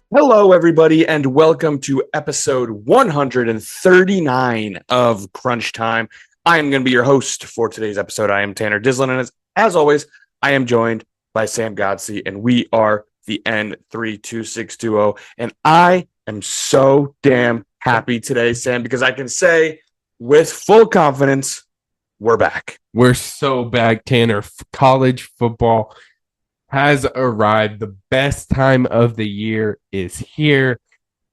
Hello, everybody, and welcome to episode 139 of Crunch Time. I am going to be your host for today's episode. I am Tanner Dislin, and as always, I am joined by Sam Godsey, and we are the N32620. And I am so damn happy today, Sam, because I can say with full confidence, we're back. We're so back, Tanner. College football has arrived. The best time of the year is here.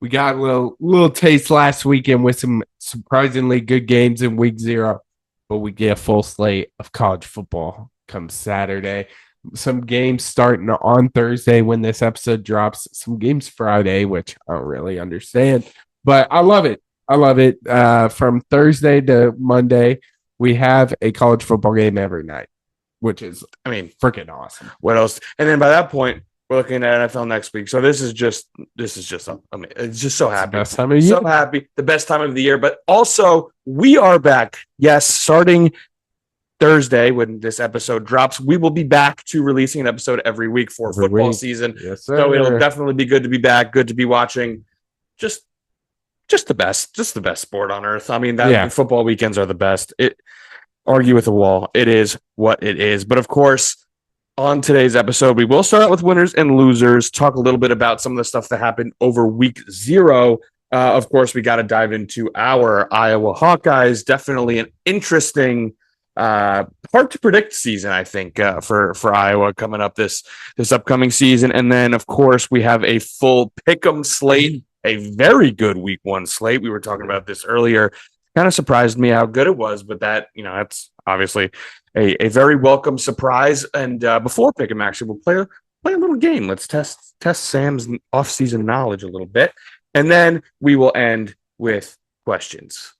We got a little taste last weekend with some surprisingly good games in week 0, but we get a full slate of college football come Saturday. Some games starting on Thursday when this episode drops. Some games Friday, which I don't really understand, but I love it. From Thursday to Monday, we have a college football game every night, which is, freaking awesome. What else? And then by that point, we're looking at NFL next week. So this is just, it's just so happy. Best time of the year. So happy. The best time of the year. But also, we are back. Yes, starting Thursday when this episode drops, we will be back to releasing an episode every week for football season. Yes, sir. So it'll definitely be good to be back. Good to be watching. Just the best sport on earth. Football weekends are the best. Argue with the wall. It is what it is. But of course, on today's episode, we will start out with winners and losers, talk a little bit about some of the stuff that happened over week 0. Of course, we got to dive into our Iowa Hawkeyes. Definitely an interesting, hard to predict season, I think, for Iowa coming up this upcoming season. And then, of course, we have a full pick'em slate, a very good week 1 slate. We were talking about this earlier. Kind of surprised me how good it was, but that's obviously a very welcome surprise. And before pick'em, actually, we'll play a little game. Let's test Sam's off-season knowledge a little bit, and then we will end with questions.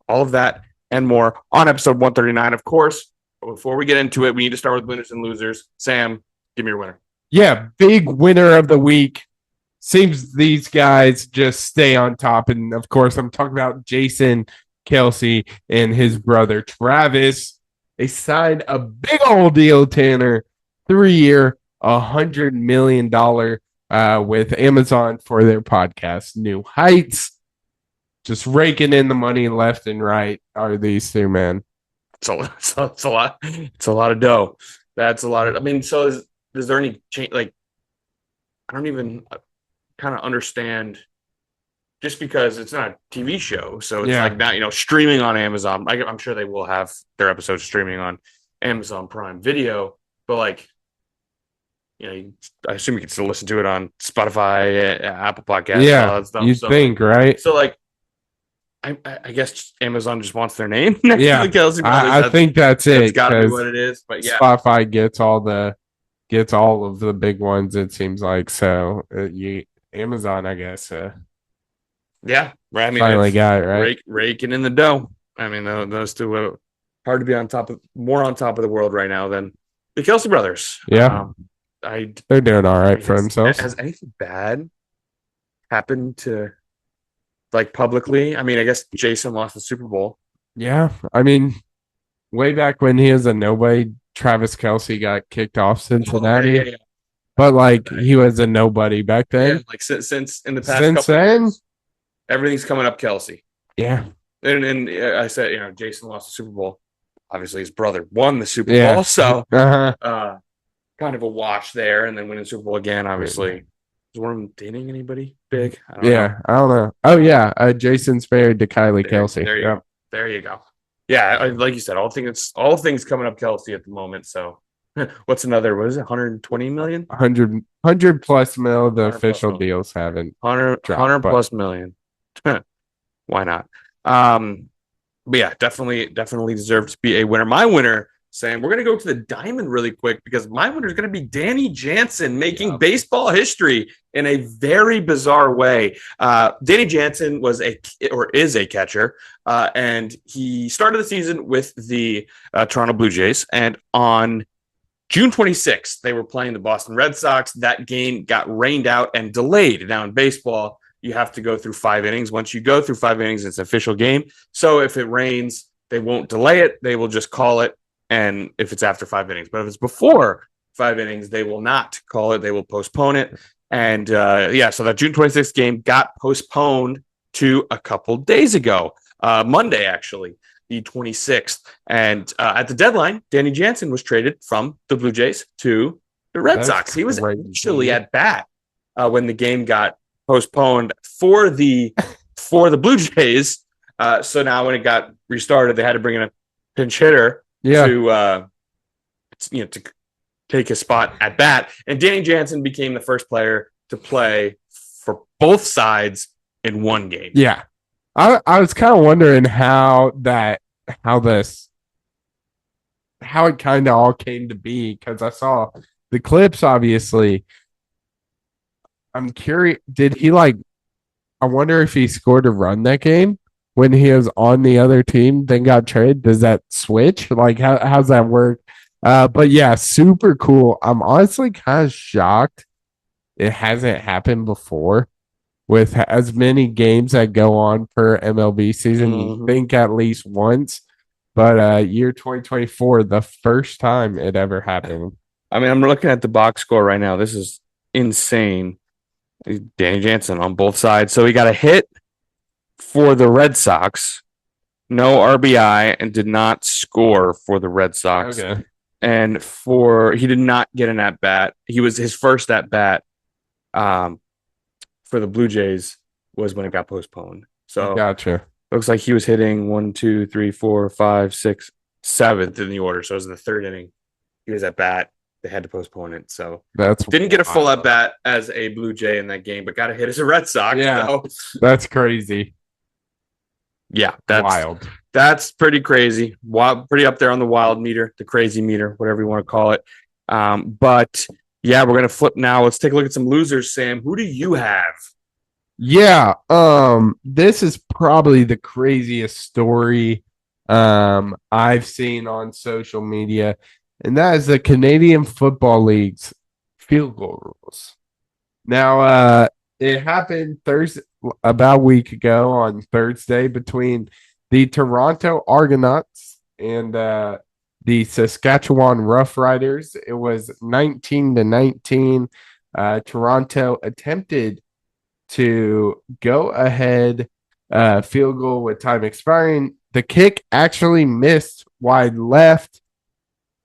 All of that and more on episode 139. Of course, before we get into it, we need to start with winners and losers. Sam, give me your winner. Yeah, big winner of the week. Seems these guys just stay on top, and of course, I'm talking about Jason, Kelce, and his brother Travis. They signed a big old deal, Tanner, 3-year, $100 million with Amazon for their podcast, New Heights. Just raking in the money left and right are these two, man. It's a lot. It's a lot of dough. That's a lot of. So is there any change? Like, I don't even kind of understand. Just because it's not a TV show, so it's like not, streaming on Amazon. I'm sure they will have their episodes streaming on Amazon Prime Video, but I assume you can still listen to it on Spotify, Apple Podcasts, yeah, all that stuff. You think, right? So, I guess Amazon just wants their name next to the Kelce Brothers. I think that's it. It's got to be what it is. But yeah, Spotify gets all of the big ones. It seems like so. Amazon, I guess. Yeah, right. Finally got it, right? Raking in the dough. Those two are hard to be more on top of the world right now than the Kelce Brothers. Yeah, they're doing all right for themselves. Has anything bad happened to publicly? I guess Jason lost the Super Bowl. Yeah, way back when he was a nobody, Travis Kelce got kicked off Cincinnati. Yeah. But he was a nobody back then. Yeah, since in the past since then. Years, everything's coming up Kelce. Yeah. And I said, Jason lost the Super Bowl. Obviously, his brother won the Super Bowl. So kind of a wash there. And then winning the Super Bowl again, obviously. Is one of them dating anybody big? I don't know. Oh, yeah. Jason's married to Kylie Kelce. There you go. Yeah, like you said, all things coming up Kelce at the moment. So what's another? What is it? 120 million? 100 plus mil. The official deals haven't 100 plus million. Why not? But yeah, definitely deserved to be a winner. My winner, Sam, we're going to go to the diamond really quick because my winner is going to be Danny Jansen making baseball history in a very bizarre way. Danny Jansen is a catcher, and he started the season with the Toronto Blue Jays, and on June 26th, they were playing the Boston Red Sox. That game got rained out and delayed. Now in baseball, you have to go through 5 innings. Once you go through 5 innings, it's an official game. So if it rains, they won't delay it. They will just call it. And if it's after 5 innings, but if it's before 5 innings, they will not call it. They will postpone it. And so that June 26th game got postponed to a couple days ago, Monday, actually, the 26th. And at the deadline, Danny Jansen was traded from the Blue Jays to the Red Sox. He was actually at bat when the game got postponed for the Blue Jays. So now when it got restarted, they had to bring in a pinch hitter to take his spot at bat. And Danny Jansen became the first player to play for both sides in one game. Yeah. I was kind of wondering how it kind of all came to be, because I saw the clips, obviously. I'm curious, I wonder if he scored a run that game when he was on the other team, then got traded. Does that switch? Like, how's that work? But yeah, super cool. I'm honestly kind of shocked it hasn't happened before with as many games that go on per MLB season. You think at least once, but year 2024, the first time it ever happened. I mean, I'm looking at the box score right now. This is insane. Danny Jansen on both sides. So he got a hit for the Red Sox, no RBI, and did not score for the Red Sox. Okay. And he did not get an at bat. He was his first at bat for the Blue Jays was when it got postponed. So gotcha. Looks like he was hitting 1, 2, 3, 4, 5, 6, 7th in the order. So it was in the third inning. He was at bat. They had to postpone it. So didn't get a full at bat as a Blue Jay in that game, but got a hit as a Red Sox. Yeah, so. That's crazy. Yeah, that's wild. That's pretty crazy. Wild, pretty up there on the wild meter, the crazy meter, whatever you want to call it. But yeah, we're gonna flip now. Let's take a look at some losers, Sam. Who do you have? Yeah, this is probably the craziest story I've seen on social media, and that is the Canadian Football League's field goal rules. Now, it happened about a week ago on Thursday between the Toronto Argonauts and the Saskatchewan Roughriders. It was 19-19. Toronto attempted to go ahead field goal with time expiring. The kick actually missed wide left,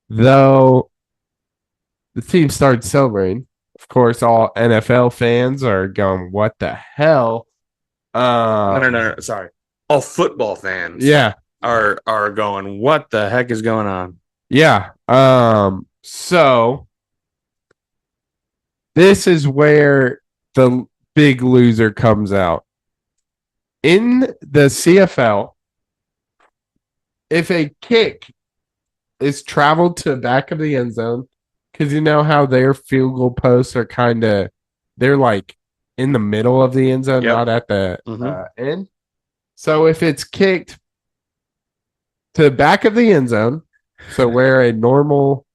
though the team started celebrating. Of course, all NFL fans are going, what the hell? No. Sorry. All football fans are going, what the heck is going on? Yeah. So this is where the big loser comes out. In the CFL, if a kick is traveled to the back of the end zone, because you know how their field goal posts are they're like in the middle of the end zone, not at the end. So if it's kicked to the back of the end zone, so where a normal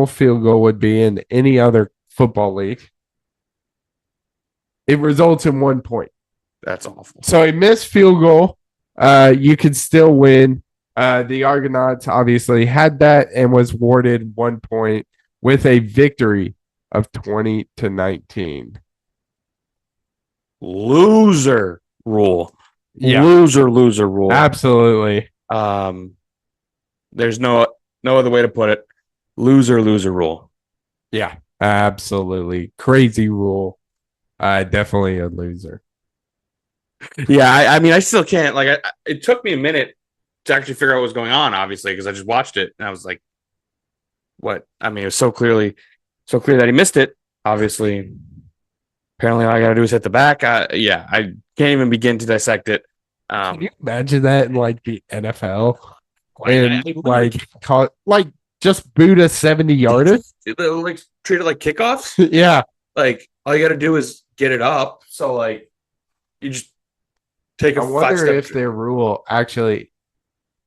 field goal would be in any other football league, it results in 1 point. That's awful. So a missed field goal, you could still win. The Argonauts obviously had that and was awarded 1 point with a victory of 20-19. Loser rule. Yeah. Loser rule. Absolutely. There's no other way to put it. Loser rule. Yeah, absolutely. Crazy rule. Definitely a loser. Yeah, I mean, I still can't. Like, it took me a minute to actually figure out what was going on, obviously, because I just watched it and I was like, what? I mean, it was so clear that he missed it. Obviously, apparently all I got to do is hit the back. I can't even begin to dissect it. Can you imagine that in like the NFL? And just boot a 70-yarder? Like treat it like kickoffs? Yeah. Like all you got to do is get it up. So like you just take a 5 step. I wonder if their rule actually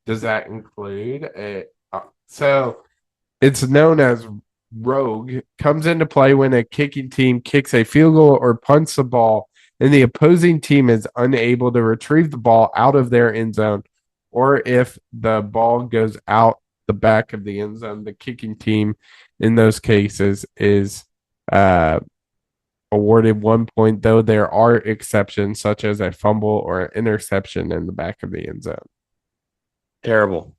does that include it. So it's known as rogue. Comes into play when a kicking team kicks a field goal or punts the ball and the opposing team is unable to retrieve the ball out of their end zone, or if the ball goes out the back of the end zone. The kicking team in those cases is awarded 1 point, though there are exceptions such as a fumble or an interception in the back of the end zone. Terrible.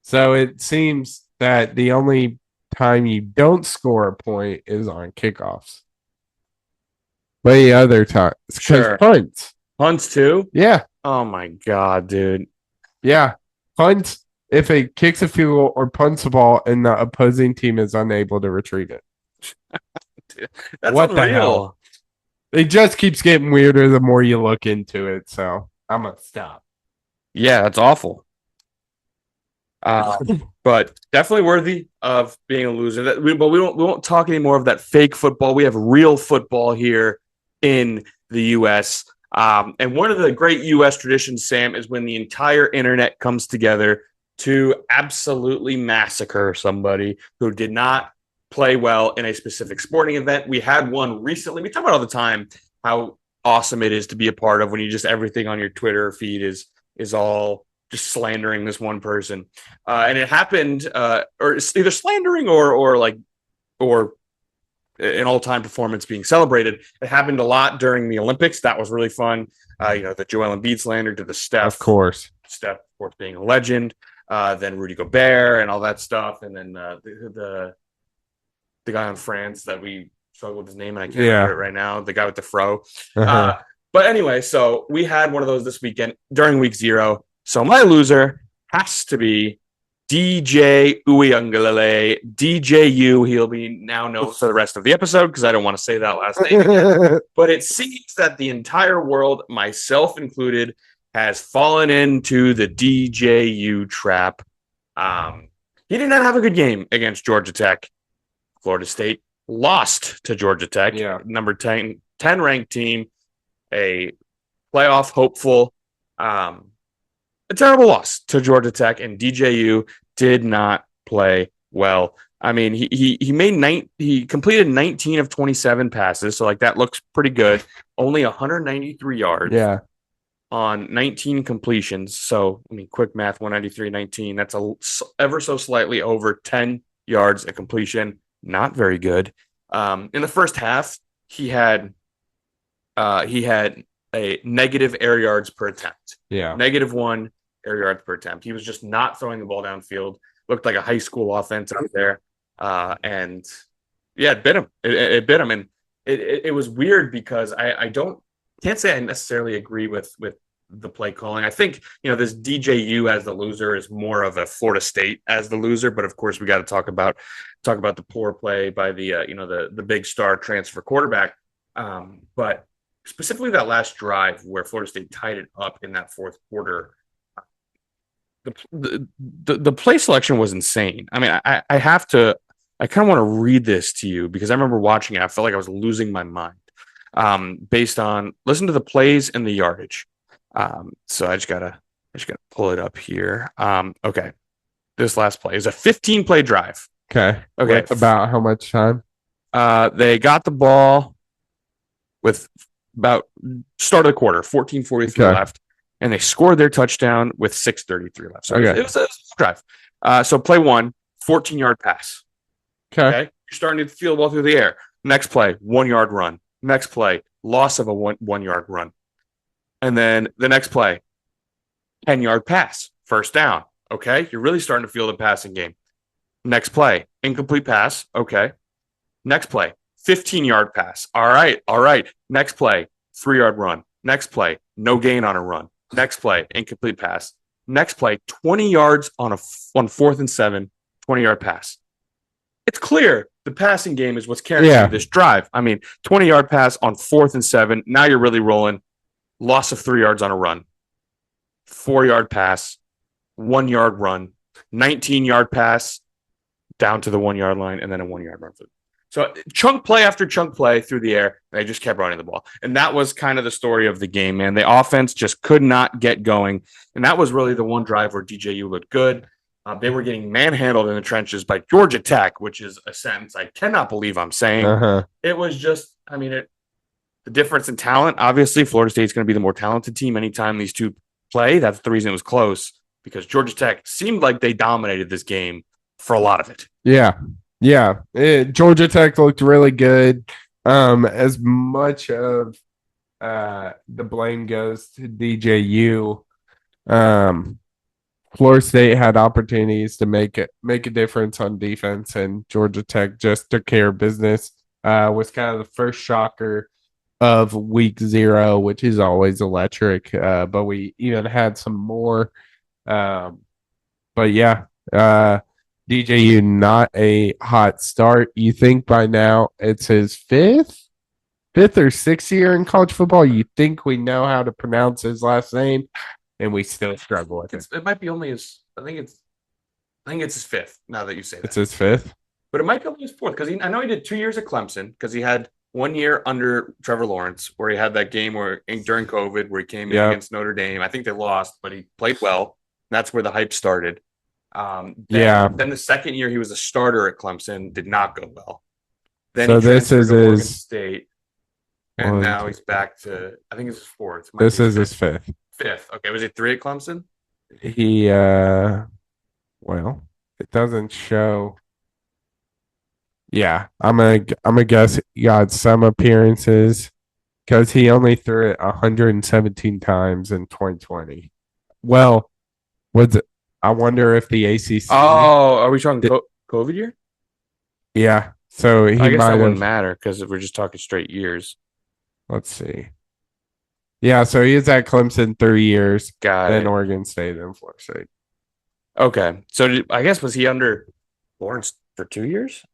So it seems that the only time you don't score a point is on kickoffs. But the other time, Sure. punts. Punts too? Yeah. Oh my God, dude. Yeah. Punts, if it kicks a field goal or punts the ball and the opposing team is unable to retrieve it. Dude, that's what unreal. The hell? It just keeps getting weirder the more you look into it. So I'm going to stop. Yeah, that's awful. But definitely worthy of being a loser. But we won't talk anymore of that fake football. We have real football here in the U.S. And one of the great U.S. traditions, Sam, is when the entire internet comes together to absolutely massacre somebody who did not play well in a specific sporting event. We had one recently. We talk about all the time how awesome it is to be a part of when you just everything on your Twitter feed is all just slandering this one person. And it happened, or either slandering or an all-time performance being celebrated. It happened a lot during the Olympics. That was really fun. The Joel Embiid slander to the Steph. Of course. Steph, of course, being a legend. Then Rudy Gobert and all that stuff. And then the guy on France that we struggle with his name, and I can't remember it right now. The guy with the fro. But anyway, so we had one of those this weekend during week 0. So my loser has to be DJ Uiagalelei, DJU. He'll be now known for the rest of the episode because I don't want to say that last name again. But it seems that the entire world, myself included, has fallen into the DJU trap. He did not have a good game against Georgia Tech. Florida State lost to Georgia Tech, number 10 ranked team, a playoff hopeful. A terrible loss to Georgia Tech, and DJU did not play well. I mean, he completed 19 of 27 passes, so like that looks pretty good. Only 193 yards. Yeah. On 19 completions. So, I mean, quick math, 193, 19. That's ever so slightly over 10 yards a completion. Not very good. In the first half, he had a negative air yards per attempt. Yeah. -1 air yards per attempt. He was just not throwing the ball downfield. Looked like a high school offense out there. And yeah, it bit him. It bit him. And it was weird because I can't say I necessarily agree with the play calling. I think, this DJU as the loser is more of a Florida State as the loser, but of course we got to talk about the poor play by the big star transfer quarterback. But specifically that last drive where Florida State tied it up in that fourth quarter, the play selection was insane. I mean, I kind of want to read this to you because I remember watching it. I felt like I was losing my mind. Based on listen to the plays and the yardage. So I just gotta pull it up here. Okay. This last play is a 15-play drive. Okay. What, about how much time? They got the ball with about start of the quarter, 14:43 left, and they scored their touchdown with 6:33 left. So it was a drive. So play 1, 14-yard pass. Okay. You're starting to feel the ball through the air. Next play, 1-yard run. Next play, loss of a 1-yard run. And then the next play, 10-yard pass, first down. Okay, you're really starting to feel the passing game. Next play, incomplete pass. Okay. Next play, 15-yard pass. All right. Next play, 3-yard run. Next play, no gain on a run. Next play, incomplete pass. Next play, 20 yards on 4th and 7, 20-yard pass. It's clear the passing game is what's carrying this drive. I mean, 20-yard pass on 4th and 7. Now you're really rolling. Loss of 3 yards on a run. 4-yard pass, 1-yard run, 19-yard pass down to the 1-yard line, and then a 1-yard run. So chunk play after chunk play through the air. They just kept running the ball. And that was kind of the story of the game, man. The offense just could not get going. And that was really the one drive where DJU looked good. They were getting manhandled in the trenches by Georgia Tech, which is a sentence I cannot believe I'm saying. It was just, the difference in talent. Obviously, Florida State's going to be the more talented team anytime these two play. That's the reason it was close, because Georgia Tech seemed like they dominated this game for a lot of it. Yeah. Georgia Tech looked really good. As much of the blame goes to DJU, Florida State had opportunities to make a difference on defense, and Georgia Tech just took care of business. Was kind of the first shocker of week 0, which is always electric. But we even had some more. But yeah, DJU not a hot start. You think by now it's his fifth or sixth year in college football? You think we know how to pronounce his last name, and we still struggle with it. It might be only his. I think it's his fifth. Now that you say that, it's his fifth, but it might be only his fourth because I know he did 2 years at Clemson because he had 1 year under Trevor Lawrence where he had that game where during COVID where he came in against Notre Dame. I think they lost, but he played well. That's where the hype started. Then the second year he was a starter at Clemson, did not go well. Then so this is Oregon his State, and now he's back to. I think it's his fourth. This is his fifth. Fifth. Okay, was it 3 at Clemson? He well, it doesn't show. Yeah, I'm gonna guess he got some appearances because he only threw it 117 times in 2020. Well, was it? I wonder if the ACC. Oh, are we talking COVID year? Yeah. So I guess that wouldn't matter because we're just talking straight years. Let's see. Yeah, so he is at Clemson 3 years. Got then it. Oregon State and Florida State. Okay. So I guess was he under Lawrence for 2 years?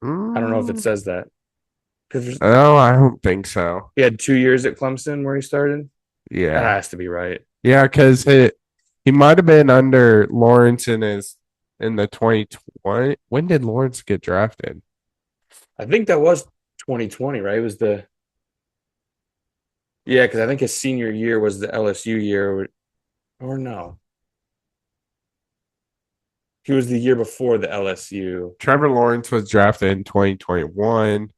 I don't know if it says that. No, I don't think so. He had 2 years at Clemson where he started? Yeah. That has to be right. Yeah, because he might have been under Lawrence in the 2020. When did Lawrence get drafted? I think that was 2020, right? It was because I think his senior year was the LSU year, or no. He was the year before the LSU. Trevor Lawrence was drafted in 2021.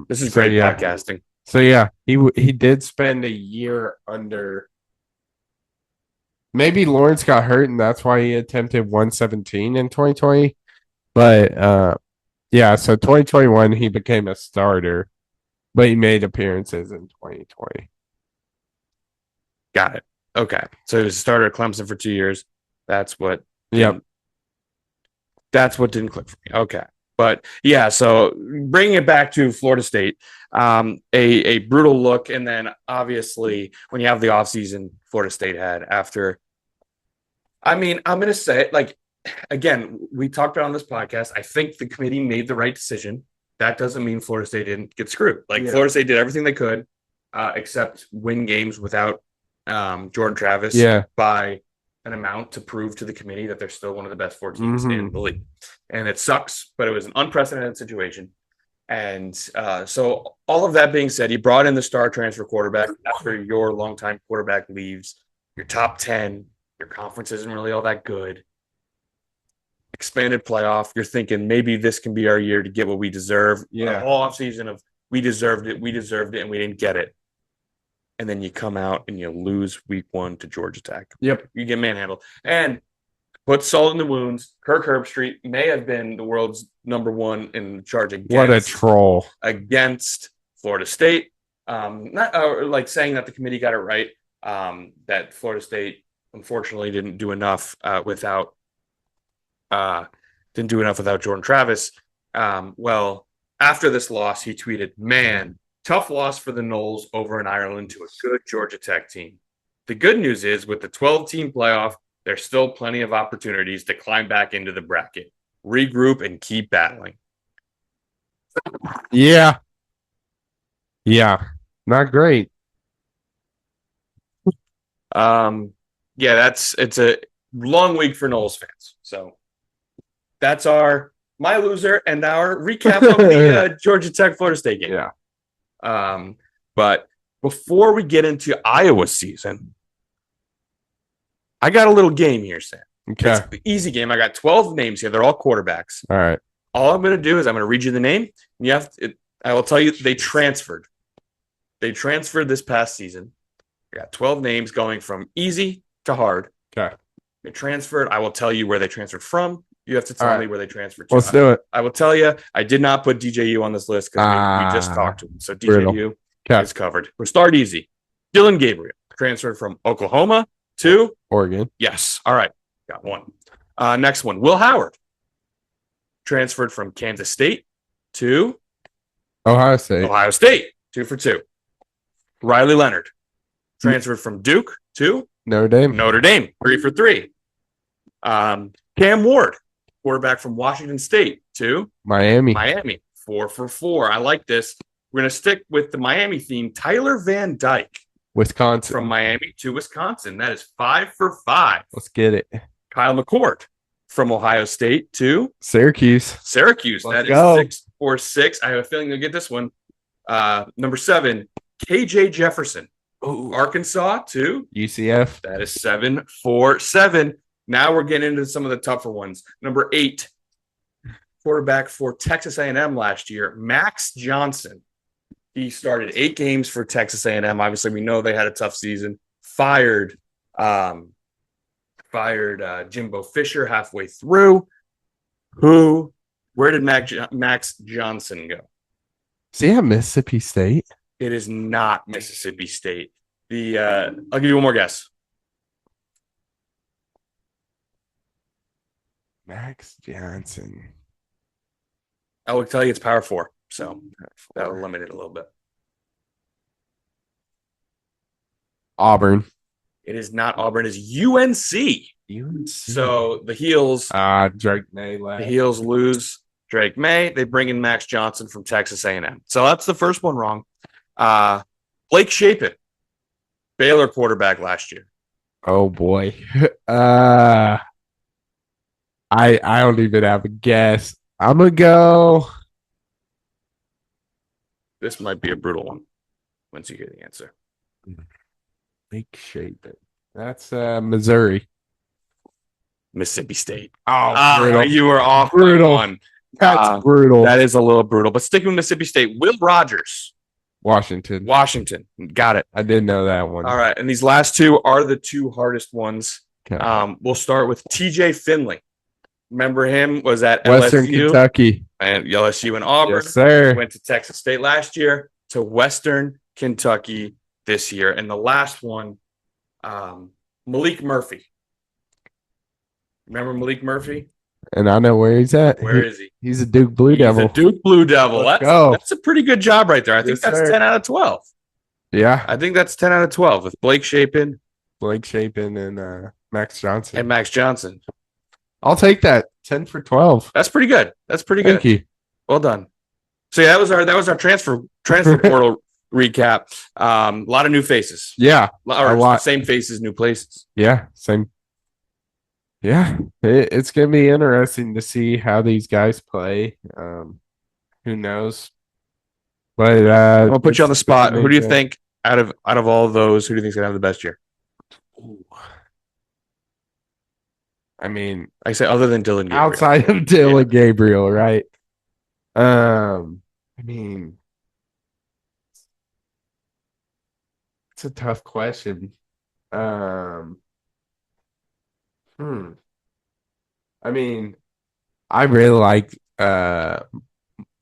This is great podcasting. So yeah, he did spend a year under. Maybe Lawrence got hurt, and that's why he attempted 117 in 2020. But yeah, so 2021 he became a starter, but he made appearances in 2020. Got it. Okay, so he was a starter at Clemson for 2 years. That's what. Yep. That's what didn't click for me. Okay. But yeah, so bringing it back to Florida State, a brutal look. And then obviously when you have the offseason Florida State had after, I mean, I'm going to say it like, again, we talked about on this podcast. I think the committee made the right decision. That doesn't mean Florida State didn't get screwed. Florida State did everything they could, except win games without Jordan Travis by an amount to prove to the committee that they're still one of the best 4 teams in the league. And it sucks, but it was an unprecedented situation. And so all of that being said, he brought in the star transfer quarterback after your longtime quarterback leaves, your top 10, your conference isn't really all that good. Expanded playoff, you're thinking maybe this can be our year to get what we deserve. Yeah. All offseason of we deserved it, and we didn't get it. And then you come out and you lose week 1 to Georgia Tech. Yep. You get manhandled. And put salt in the wounds. Kirk Herbstreit may have been the world's #1 in charge against. What a troll. Against Florida State. Not like saying that the committee got it right. That Florida State, unfortunately, didn't do enough without Jordan Travis. Well, after this loss, he tweeted, "Man, tough loss for the Noles over in Ireland to a good Georgia Tech team. The good news is with the 12-team playoff, there's still plenty of opportunities to climb back into the bracket, regroup, and keep battling." Yeah. Yeah. Not great. Yeah, it's a long week for Noles fans. So that's my loser and our recap of the Georgia Tech Florida State game. Yeah. But before we get into Iowa season, I got a little game here, Sam. Okay. It's an easy game. I got 12 names here. They're all quarterbacks. All right. All I'm going to do is I'm going to read you the name. And I will tell you they transferred. They transferred this past season. I got 12 names going from easy to hard. Okay. They transferred. I will tell you where they transferred from You have to tell me where they transferred to. Let's do it. I will tell you, I did not put DJU on this list because we just talked to him. So DJU is covered. We'll start easy. Dillon Gabriel transferred from Oklahoma to Oregon. Yes. All right. Got one. Next one. Will Howard transferred from Kansas State to Ohio State. Ohio State. 2 for 2. Riley Leonard transferred from Duke to Notre Dame. Notre Dame. 3 for 3. Cam Ward, quarterback from Washington State to Miami. 4 for 4. I like this. We're going to stick with the Miami theme. Tyler Van Dyke, Wisconsin. From Miami to Wisconsin. That is 5 for 5. Let's get it. Kyle McCord from Ohio State to Syracuse. That is 6 for 6. I have a feeling you'll get this one. Number 7, KJ Jefferson. Ooh. Arkansas to UCF. That is 7 for 7. Now we're getting into some of the tougher ones. Number 8, quarterback for Texas A&M last year, Max Jansen. He started 8 games for Texas A&M. Obviously, we know they had a tough season. Fired Jimbo Fisher halfway through. Where did Max Johnson go? Is he at Mississippi State? It is not Mississippi State. I'll give you one more guess. Max Jansen. I will tell you it's Power 4, so that'll limit it a little bit. Auburn. It is not Auburn. It is UNC. So the Heels. Drake May left. The Heels lose Drake May. They bring in Max Johnson from Texas A&M. So that's the first one wrong. Blake Shapen, Baylor quarterback last year. Oh boy. I don't even have a guess. I'm gonna go. This might be a brutal one once you hear the answer. Blake Shapen. That's Missouri. Mississippi State. Oh, you were off. Brutal. One. That's brutal. That is a little brutal. But sticking with Mississippi State, Will Rogers. Washington. Got it. I didn't know that one. All right. And these last two are the two hardest ones. Okay. We'll start with TJ Finley. Remember him? Was at Western LSU, Kentucky. And LSU and Auburn. Yes, sir. Went to Texas State last year, to Western Kentucky this year. And the last one, Malik Murphy. Remember Malik Murphy? And I know where he's at. Where is he? He's a Duke Blue Devil. He's a Duke Blue Devil. That's a pretty good job right there. I think that's sir. 10 out of 12. Yeah. I think that's 10 out of 12 with Blake Shapen. And Max Johnson. I'll take that. 10 for 12. That's pretty good. Thank you. Well done. So yeah, that was our transfer portal recap. A lot of new faces. Yeah. A lot. Same faces, new places. Yeah. Same. Yeah. It's going to be interesting to see how these guys play. Who knows? But I'll put you on the spot. Who do you think out of all of those, who do you think is going to have the best year? Ooh. I mean, I say other than Dillon Gabriel. Outside of Dillon Gabriel, right? I mean, it's a tough question. I mean, I really like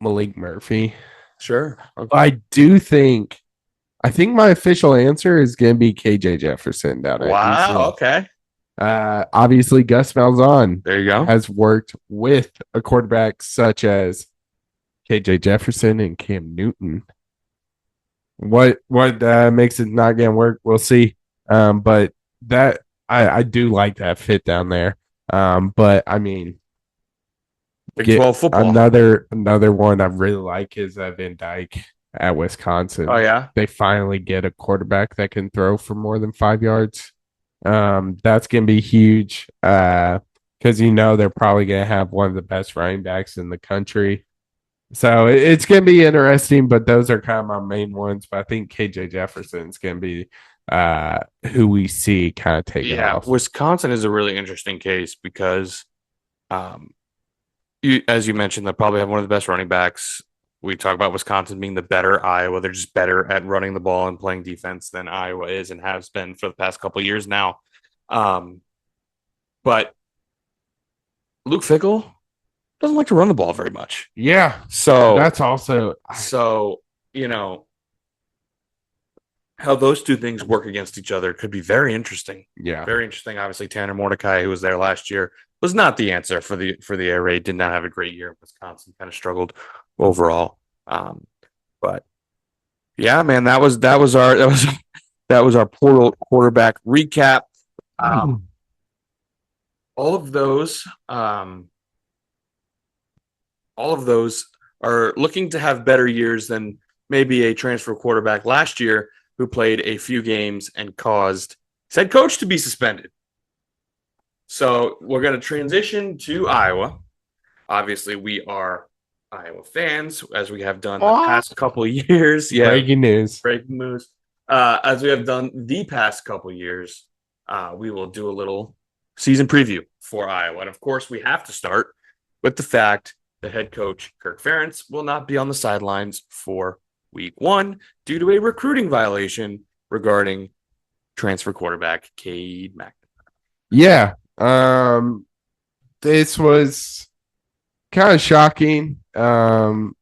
Malik Murphy. Sure. Okay. I think my official answer is going to be KJ Jefferson down at Wow. UCF. Okay. Obviously, Gus Malzahn there you go. has worked with a quarterback such as KJ Jefferson and Cam Newton. What makes it not going to work? We'll see. But that I do like that fit down there. But I mean, Big 12 football. Another one I really like is Van Dyke at Wisconsin. Oh yeah, they finally get a quarterback that can throw for more than 5 yards. That's gonna be huge. Because they're probably gonna have one of the best running backs in the country. So it's gonna be interesting. But those are kind of my main ones. But I think KJ Jefferson's gonna be who we see kind of take it off. Wisconsin is a really interesting case because, as you mentioned, they'll probably have one of the best running backs. We talk about Wisconsin being the better Iowa. They're just better at running the ball and playing defense than Iowa is and has been for the past couple of years now. But Luke Fickell doesn't like to run the ball very much. Yeah. So that's also you know how those two things work against each other could be very interesting. Yeah. Very interesting. Obviously, Tanner Mordecai, who was there last year, was not the answer for the air raid. Did not have a great year. Wisconsin kind of struggled overall. But yeah, man, that was our portal quarterback recap. All of those are looking to have better years than maybe a transfer quarterback last year who played a few games and caused his head coach to be suspended. So we're going to transition to Iowa. Obviously, we are Iowa fans, as we have done the past couple of years. Yeah, breaking news. Breaking news. As we have done the past couple of years, we will do a little season preview for Iowa. And of course, we have to start with the fact that head coach Kirk Ferentz will not be on the sidelines for week 1 due to a recruiting violation regarding transfer quarterback Cade McNamara. Yeah. This was kind of shocking. Kirk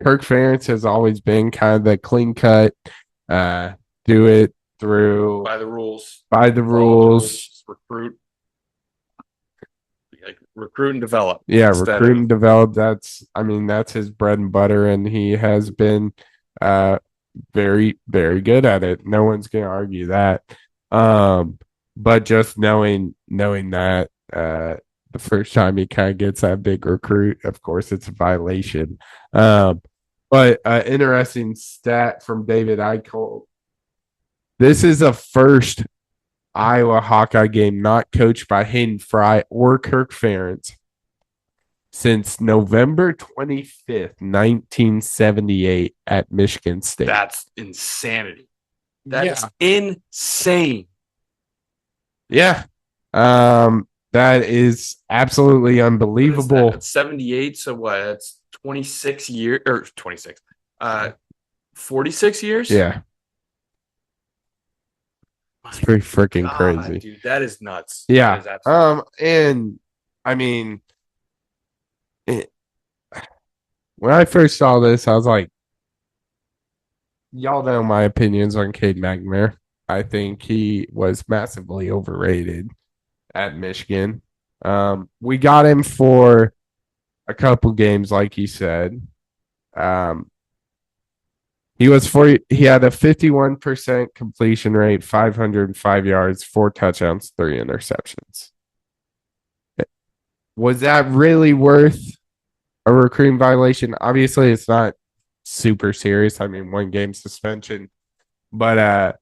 Ferentz has always been kind of the clean cut, do it through by the rules. Recruit and develop. Yeah, recruit and develop. That's his bread and butter, and he has been very, very good at it. No one's gonna argue that. But just knowing that the first time he kind of gets that big recruit, of course it's a violation. But interesting stat from David Eichel. This is a first Iowa Hawkeye game not coached by Hayden Fry or Kirk Ferentz since November 25th, 1978 at Michigan State. That's insanity. That is insane. Yeah. That is absolutely unbelievable. That's 78, so what? That's 26 years or 26. 46 years? Yeah. It's pretty freaking crazy. Dude, that is nuts. Yeah. That is and I mean when I first saw this, I was like, y'all know my opinions on Cade McNamara. I think he was massively overrated at Michigan. We got him for a couple games, like he said. He had a 51% completion rate, 505 yards, 4 touchdowns, 3 interceptions. Was that really worth a recruiting violation? Obviously, it's not super serious. I mean, 1 game suspension. But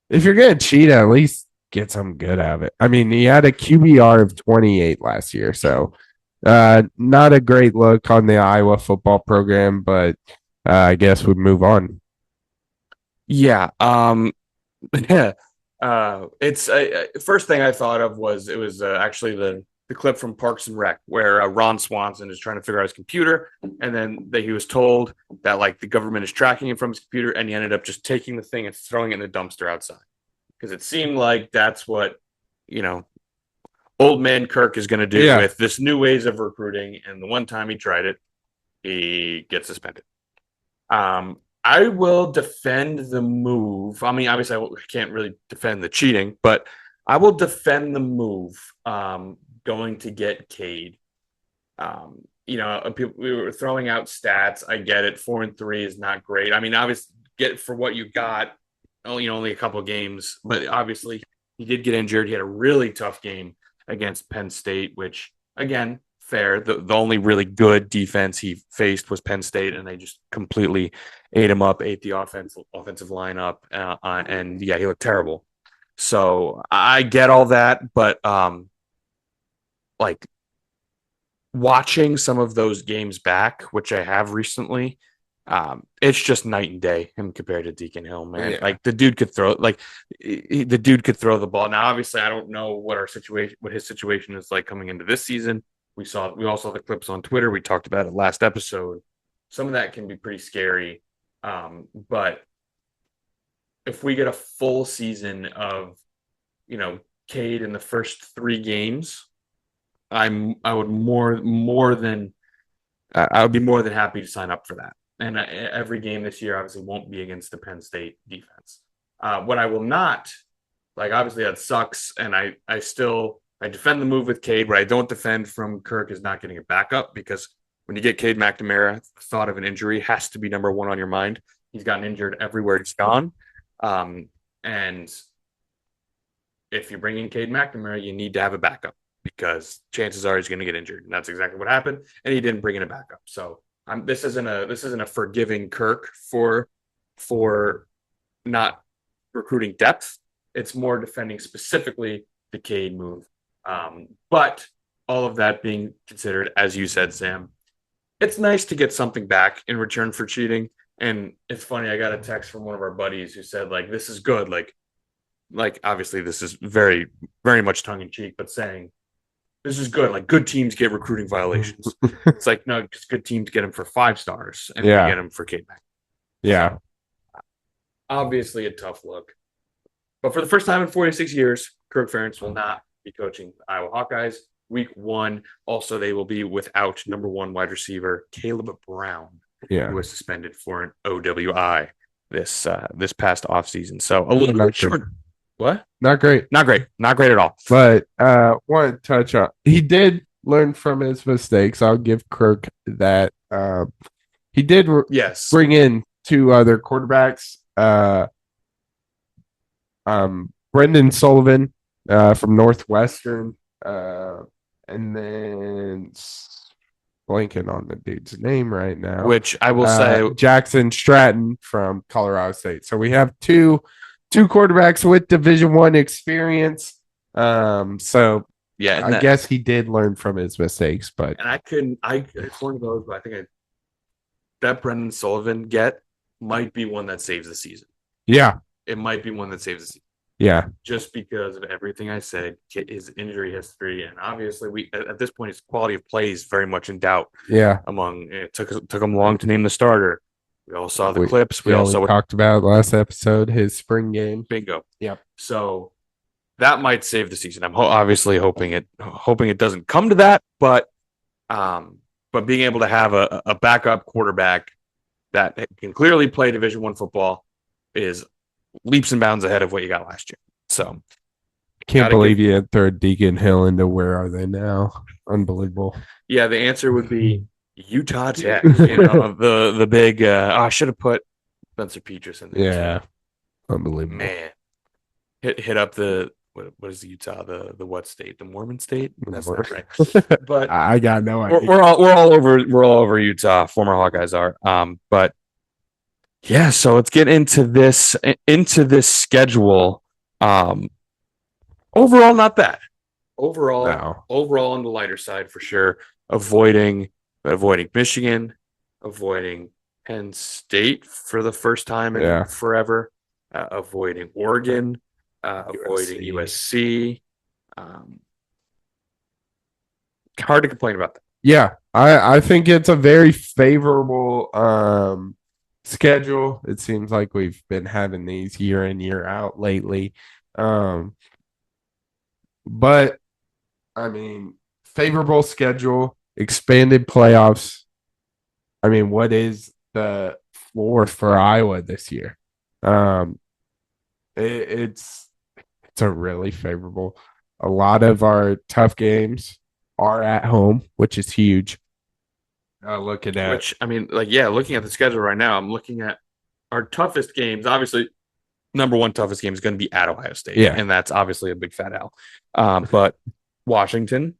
if you're going to cheat, at least get something good out of it. I mean, he had a QBR of 28 last year, so not a great look on the Iowa football program, but I guess we'd move on. Yeah. It's first thing I thought of was it was actually the clip from Parks and Rec where Ron Swanson is trying to figure out his computer, and then he was told that like the government is tracking him from his computer, and he ended up just taking the thing and throwing it in the dumpster outside because it seemed like that's what old man Kirk is going to do with this new ways of recruiting. And the one time he tried it, he gets suspended. I will defend the move. I mean, obviously, I can't really defend the cheating, but I will defend the move going to get Cade. People, we were throwing out stats. I get it. 4-3 is not great. I mean, obviously, get it for what you got. Only a couple of games, but obviously, he did get injured. He had a really tough game against Penn State, which, again, fair. The only really good defense he faced was Penn State, and they just completely ate him up, ate the offensive line up, and he looked terrible. So I get all that, but like watching some of those games back, which I have recently, it's just night and day him compared to Deacon Hill, man. Yeah. Like the dude could throw the ball. Now, obviously, I don't know what his situation is like coming into this season. We all saw the clips on Twitter. We talked about it last episode. Some of that can be pretty scary. But if we get a full season of, Cade in the first 3 games, I would I would be more than happy to sign up for that. And every game this year obviously won't be against the Penn State defense. What I will not, like, obviously that sucks, and I defend the move with Cade. What I don't defend from Kirk is not getting a backup, because when you get Cade McNamara, the thought of an injury has to be number one on your mind. He's gotten injured everywhere he's gone. And if you bring in Cade McNamara, you need to have a backup, because chances are he's going to get injured. And that's exactly what happened. And he didn't bring in a backup. So this isn't a forgiving Kirk for not recruiting depth. It's more defending specifically the Cade move. But all of that being considered, as you said, Sam, it's nice to get something back in return for cheating. And it's funny, I got a text from one of our buddies who said, like, this is good. Like obviously this is very, very much tongue in cheek, but saying this is good. Like, good teams get recruiting violations. It's like, no, because good teams get them for 5 stars and we get them for Cade Mack. Yeah. So, obviously a tough look. But for the first time in 46 years, Kirk Ferentz will not be coaching the Iowa Hawkeyes. Week 1, also they will be without number 1 wide receiver Caleb Brown, who was suspended for an OWI this past offseason. So a little bit short. What? Not great at all. But want to touch on, he did learn from his mistakes. I'll give Kirk that. He did bring in 2 other quarterbacks. Brendan Sullivan from Northwestern, and then blanking on the dude's name right now, which I will say Jackson Stratton from Colorado State. So we have two quarterbacks with Division I experience. So yeah, I guess he did learn from his mistakes, but it's one of those, but I think that Brendan Sullivan might be one that saves the season. Yeah. It might be one that saves the season. Yeah. Just because of everything I said, his injury history, and obviously at this point his quality of play is very much in doubt. Yeah. It took him long to name the starter. We all saw the clips. We also talked about last episode his spring game. Bingo. Yep. So that might save the season. I'm obviously hoping it doesn't come to that, but being able to have a backup quarterback that can clearly play Division I football is leaps and bounds ahead of what you got last year. So can't believe you had third Deacon Hill into where are they now? Unbelievable. Yeah, the answer would be Utah Tech. The big I should have put Spencer Petras in there. Yeah. Too. Unbelievable. Man. Hit up the what is the Utah? The what state? The Mormon state? That's not right. But I got no idea. We're all over Utah. Former Hawkeyes are. But yeah, so let's get into this schedule. Overall, not bad. Overall on the lighter side for sure. Avoiding Michigan, avoiding Penn State for the first time in forever, avoiding Oregon, avoiding USC. Hard to complain about that. Yeah, I think it's a very favorable schedule. It seems like we've been having these year in, year out lately. But I mean, favorable schedule, expanded playoffs. I mean, what is the floor for Iowa this year? It's a really favorable. A lot of our tough games are at home, which is huge. Looking at the schedule right now, I'm looking at our toughest games. Obviously, number 1 toughest game is going to be at Ohio State, and that's obviously a big fat L. But Washington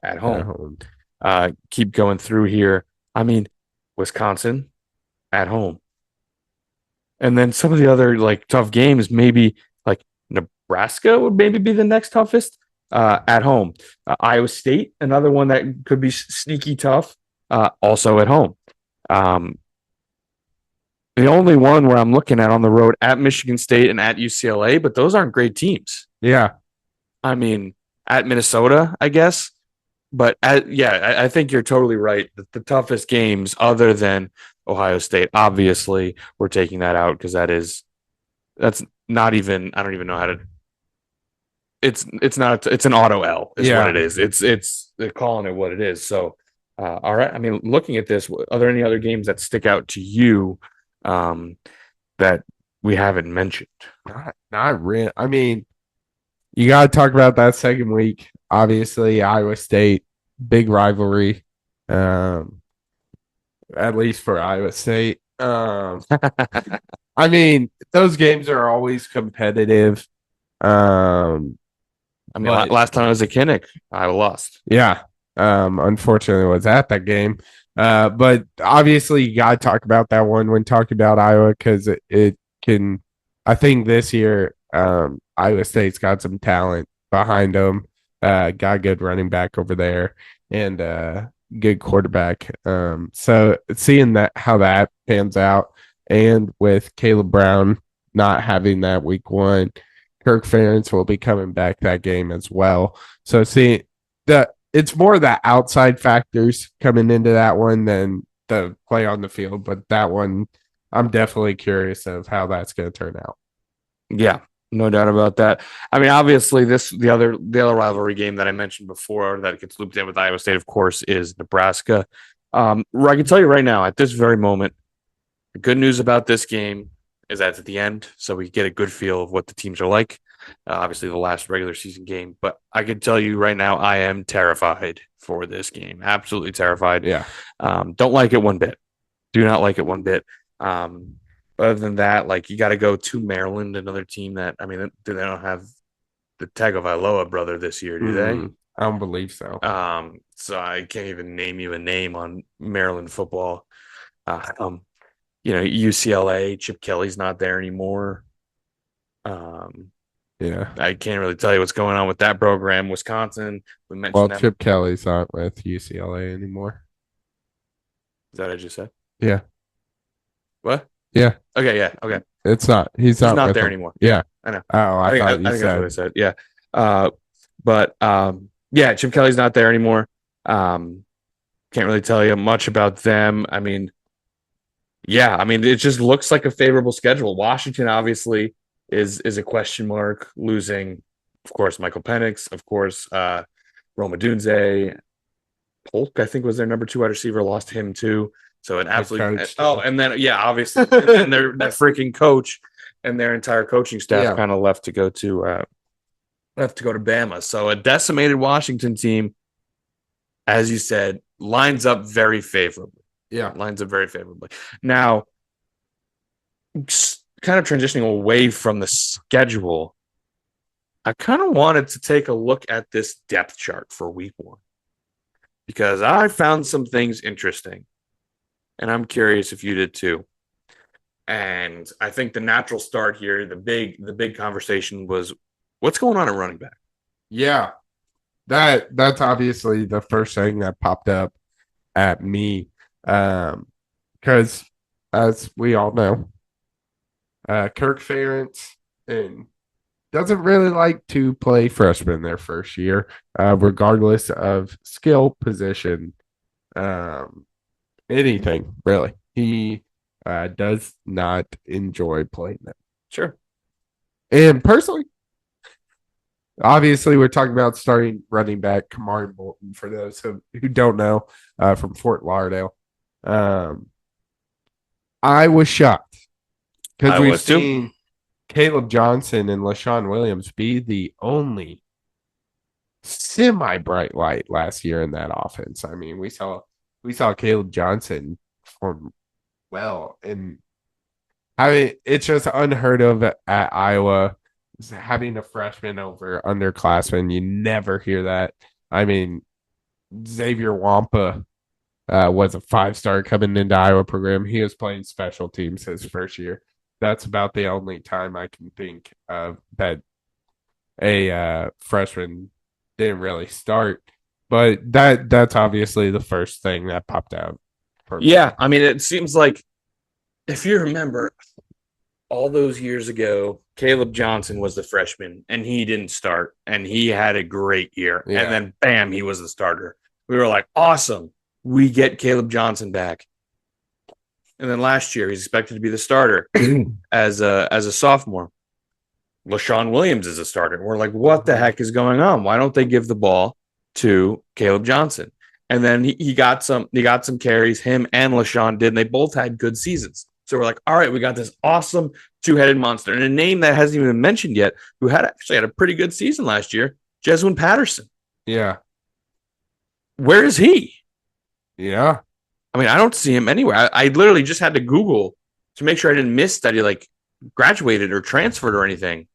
at home. Keep going through here. I mean, Wisconsin at home, and then some of the other tough games. Maybe Nebraska would maybe be the next toughest at home. Iowa State, another one that could be sneaky tough. Also at home. The only one where I'm looking at on the road at Michigan State and at UCLA, but those aren't great teams. Yeah. I mean, at Minnesota, I guess. But I think you're totally right. The toughest games other than Ohio State, obviously, we're taking that out because that's not even, I don't even know how to. it's not it's an auto L is what it is. It's they're calling it what it is. So all right. I mean, looking at this, are there any other games that stick out to you that we haven't mentioned? Not really. I mean, you got to talk about that second week. Obviously, Iowa State, big rivalry, at least for Iowa State. I mean, those games are always competitive. I mean, last time I was at Kinnick, I lost. Yeah. Unfortunately, was at that game. But obviously, you got to talk about that one when talking about Iowa because it can. I think this year, Iowa State's got some talent behind them. Got a good running back over there and good quarterback. So seeing that how that pans out, and with Caleb Brown not having that week one, Kirk Ferentz will be coming back that game as well. So see that it's more the outside factors coming into that one than the play on the field. But that one, I'm definitely curious of how that's going to turn out. Yeah, no doubt about that. I mean, obviously, the other rivalry game that I mentioned before that gets looped in with Iowa State, of course, is Nebraska. I can tell you right now, at this very moment, the good news about this game is that it's at the end, so we get a good feel of what the teams are like. Obviously, the last regular season game, but I can tell you right now, I am terrified for this game. Absolutely terrified. Yeah. Don't like it one bit. Do not like it one bit. Other than that, like you got to go to Maryland, another team that I mean, they don't have the Tagovailoa brother this year, do they? I don't believe so. So I can't even name you a name on Maryland football. UCLA, Chip Kelly's not there anymore. Yeah, I can't really tell you what's going on with that program. Wisconsin, we mentioned them. Chip Kelly's not with UCLA anymore. Is that what I just said? Yeah. What? Yeah. Okay. Yeah. Okay. It's not. He's not there anymore. Yeah. I know. Oh, I thought you said. that's what I said. Yeah. Yeah. Chip Kelly's not there anymore. Can't really tell you much about them. I mean, yeah. I mean, it just looks like a favorable schedule. Washington obviously is a question mark. Losing, of course, Michael Penix. Of course, Roma Dunze. Polk, I think, was their number 2 wide receiver. Lost him too. So an absolute. And then obviously, and that freaking coach and their entire coaching staff kind of left to go to Bama. So a decimated Washington team, as you said, lines up very favorably. Yeah, lines up very favorably. Now, kind of transitioning away from the schedule, I kind of wanted to take a look at this depth chart for week 1 because I found some things interesting. And I'm curious if you did too. And I think the natural start here, the big conversation was what's going on at running back? Yeah. That's obviously the first thing that popped up at me. Because as we all know, Kirk Ferentz doesn't really like to play freshmen their first year, regardless of skill, position, anything really. He does not enjoy playing them. Sure. And personally, obviously, we're talking about starting running back Kamari Bolton. For those who don't know, from Fort Lauderdale, I was shocked because we've seen Caleb Jansen and LaShawn Williams be the only semi-bright light last year in that offense. I mean, we saw Caleb Jansen perform well, and I mean, it's just unheard of at Iowa having a freshman over underclassmen. You never hear that. I mean, Xavier Wampa was a 5-star coming into Iowa program. He was playing special teams his first year. That's about the only time I can think of that a freshman didn't really start. But that's obviously the first thing that popped out. Yeah, I mean, it seems like if you remember all those years ago, Caleb Jansen was the freshman and he didn't start and he had a great year. Yeah. And then bam, he was the starter. We were like, awesome. We get Caleb Jansen back. And then last year he's expected to be the starter as a sophomore. LaShawn Williams is a starter. And we're like, what the heck is going on? Why don't they give the ball to Caleb Johnson? And then he got some carries. Him and LaShawn did, and they both had good seasons. So we're like, all right, we got this awesome two-headed monster, and a name that hasn't even been mentioned yet, who actually had a pretty good season last year, Jeswin Patterson. Yeah. Where is he? Yeah. I mean, I don't see him anywhere. I literally just had to Google to make sure I didn't miss that he like graduated or transferred or anything.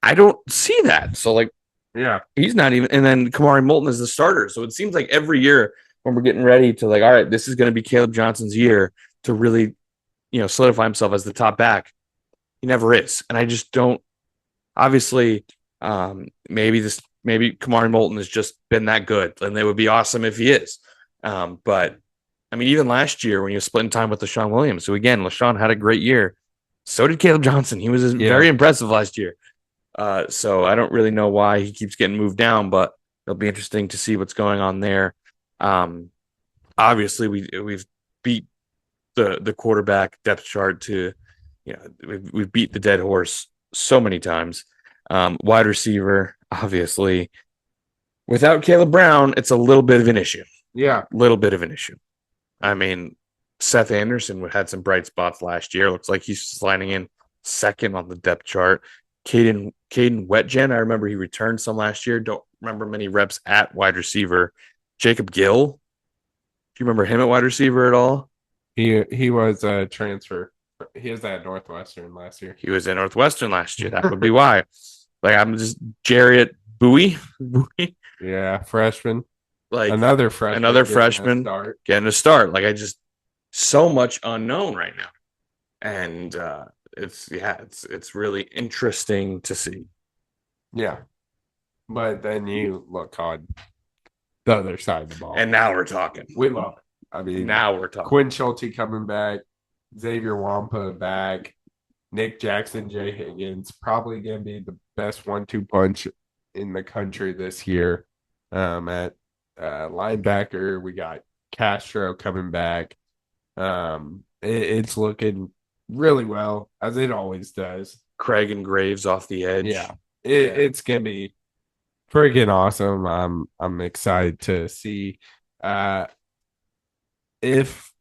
I don't see that. So like, yeah, he's not even. And then Kamari Moulton is the starter. So it seems like every year when we're getting ready to like, all right, this is going to be Caleb Johnson's year to really, solidify himself as the top back. He never is, and I just don't. Obviously, maybe Kamari Moulton has just been that good, and it would be awesome if he is. But I mean, even last year when you were splitting time with LaShawn Williams, so again, LaShawn had a great year. So did Caleb Johnson. He was very impressive last year. So I don't really know why he keeps getting moved down, but it'll be interesting to see what's going on there. Obviously, we've beat the quarterback depth chart to, we've beat the dead horse so many times. Wide receiver, obviously, without Caleb Brown, it's a little bit of an issue. Yeah, a little bit of an issue. I mean, Seth Anderson had some bright spots last year. Looks like he's sliding in second on the depth chart. Caden Wetjen, I remember he returned some last year. Don't remember many reps at wide receiver. Jacob Gill, do you remember him at wide receiver at all? He was a transfer. He was at Northwestern last year. He was at Northwestern last year. That would be why. Like, I'm just Jarrett Bowie. Yeah, freshman. Like another freshman getting a start. Like, I just so much unknown right now, and it's really interesting to see. Yeah, but then you look on the other side of the ball, and now we're talking. We love it. I mean, now we're talking. Quinn Schulte coming back, Xavier Wampa back, Nick Jackson, Jay Higgins, probably going to be the best 1-2 punch in the country this year. At linebacker, we got Castro coming back. It's looking really well, as it always does. Craig and Graves off the edge. Yeah, it's going to be freaking awesome. I'm excited to see if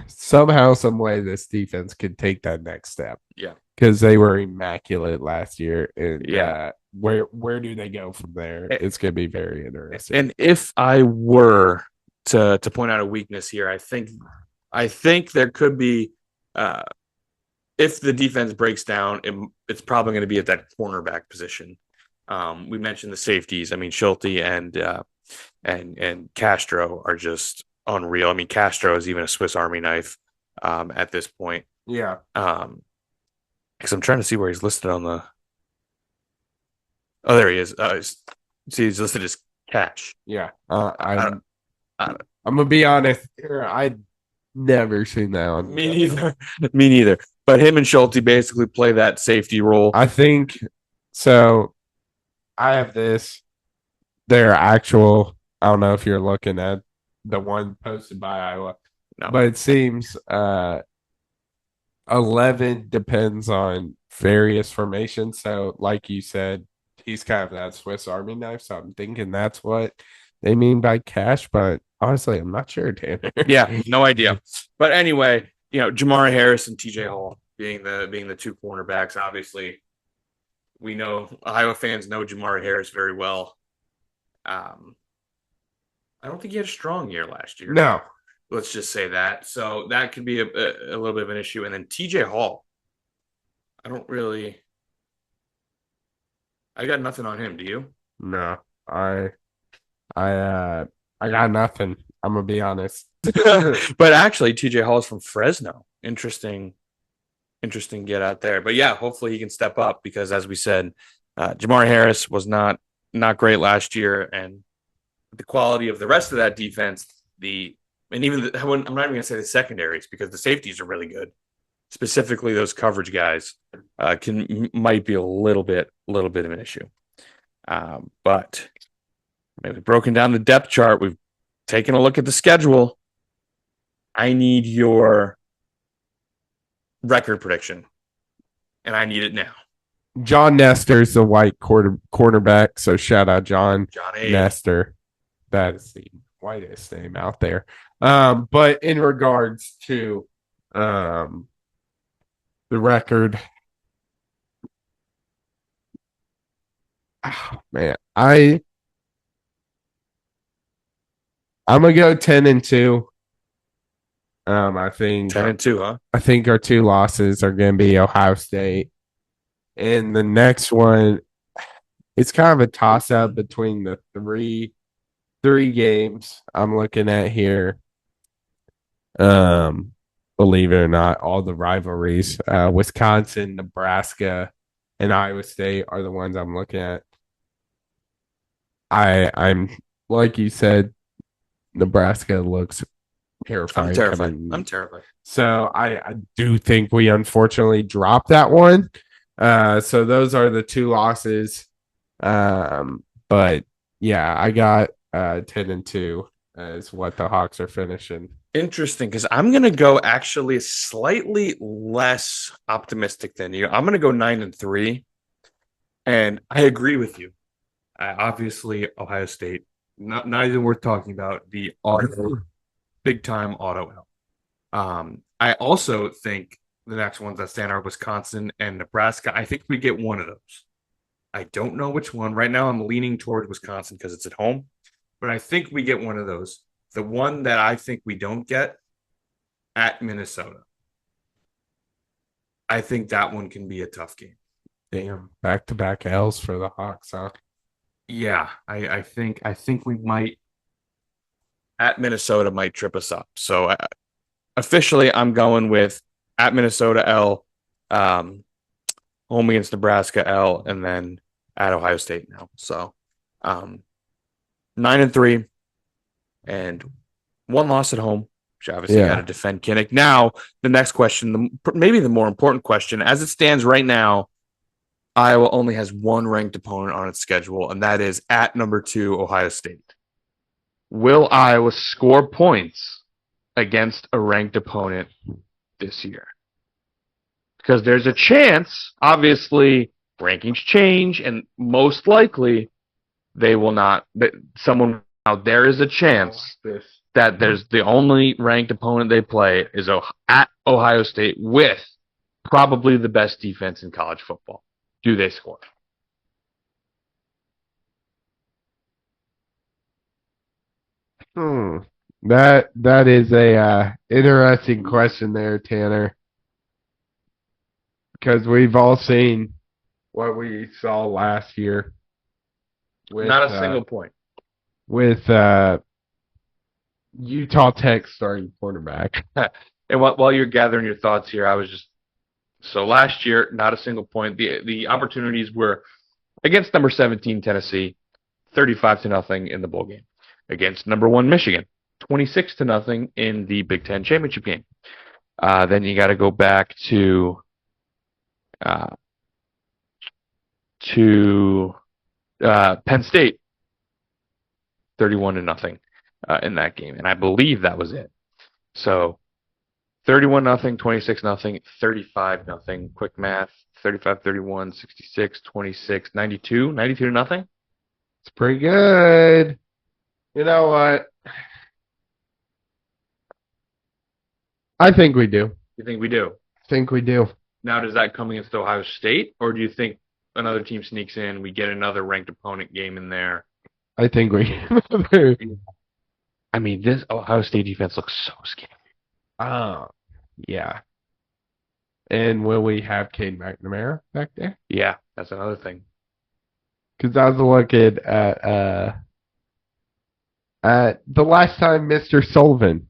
somehow, some way, this defense could take that next step. Yeah, because they were immaculate last year, and where do they go from there? It's going to be very interesting. And if I were to point out a weakness here, I think there could be, if the defense breaks down, it's probably going to be at that cornerback position. We mentioned the safeties. I mean, Schulte and Castro are just unreal. I mean, Castro is even a Swiss Army knife at this point. Yeah. Because I'm trying to see where he's listed on the. Oh, there he is. See, he's listed as Cash. Yeah. I'm gonna be honest here. I'd never seen that on. Me neither. But him and Schulte basically play that safety role. I think so. I have this. Their actual. I don't know if you're looking at the one posted by Iowa, but it seems 11 depends on various formations. So, like you said, he's kind of that Swiss Army knife. So I'm thinking that's what they mean by Cash. But honestly, I'm not sure, Tanner. Yeah, no idea. But anyway, Jamari Harris and TJ Hall being the two cornerbacks. Obviously, we know Iowa fans know Jamari Harris very well. I don't think he had a strong year last year. No. Let's just say that. So that could be a little bit of an issue. And then TJ Hall, I got nothing on him. Do you? No, I got nothing. I'm gonna be honest. But actually, TJ Hall is from Fresno. Interesting get out there. But yeah, hopefully he can step up because, as we said, Jamari Harris was not great last year, and the quality of the rest of that defense, I'm not even going to say the secondaries because the safeties are really good. Specifically, those coverage guys might be a little bit of an issue. But we've broken down the depth chart. We've taken a look at the schedule. I need your record prediction, and I need it now. John Nestor's the white cornerback, so shout out Johnny. Nestor. That is the whitest name out there. But in regards to the record, man, I'm gonna go 10-2. I think 10-2, huh? I think our two losses are gonna be Ohio State, and the next one, it's kind of a toss up between the three games I'm looking at here. Believe it or not, all the rivalries, Wisconsin, Nebraska, and Iowa State are the ones I'm looking at. I'm like you said, Nebraska looks terrifying. I'm terrified. So I do think we unfortunately dropped that one. So those are the two losses. But yeah, I got 10-2 as what the Hawks are finishing. Interesting, because I'm gonna go actually slightly less optimistic than you. I'm gonna go 9-3, and I agree with you. Obviously, Ohio State, not even worth talking about. The big time auto L. I also think the next ones that stand are Wisconsin and Nebraska. I think we get one of those. I don't know which one. Right now, I'm leaning towards Wisconsin because it's at home, but I think we get one of those. The one that I think we don't get at Minnesota. I think that one can be a tough game. Damn, back-to-back L's for the Hawks, huh? Yeah, I think we might at Minnesota might trip us up. So officially, I'm going with at Minnesota L, home against Nebraska L, and then at Ohio State now. So 9-3, and one loss at home, which obviously got to defend Kinnick. Now, the next question, maybe the more important question, as it stands right now, Iowa only has one ranked opponent on its schedule, and that is at number 2, Ohio State. Will Iowa score points against a ranked opponent this year? Because there's a chance, obviously, rankings change, and most likely they will not. Someone out there is a chance that there's the only ranked opponent they play is at Ohio State with probably the best defense in college football. Do they score? That is a interesting question there, Tanner. Because we've all seen what we saw last year. With, not a single point. With Utah Tech starting quarterback. And while you're gathering your thoughts here, so last year, not a single point. The opportunities were against number 17 Tennessee, 35-0 in the bowl game. Against number 1 Michigan, 26-0 in the Big Ten championship game. Then you got to go back to Penn State, 31-0 in that game, and I believe that was it. So 31-0, 26-0, 35-0. Quick math: 35-31, 66, 26, 92, 92-0. It's pretty good. You know what? I think we do. You think we do? I think we do. Now, does that come against Ohio State, or do you think another team sneaks in, we get another ranked opponent game in there? I think we. I mean, this Ohio State defense looks so scary. Oh, yeah. And will we have Cade McNamara back there? Yeah, that's another thing. Because I was looking at the last time Mr. Sullivan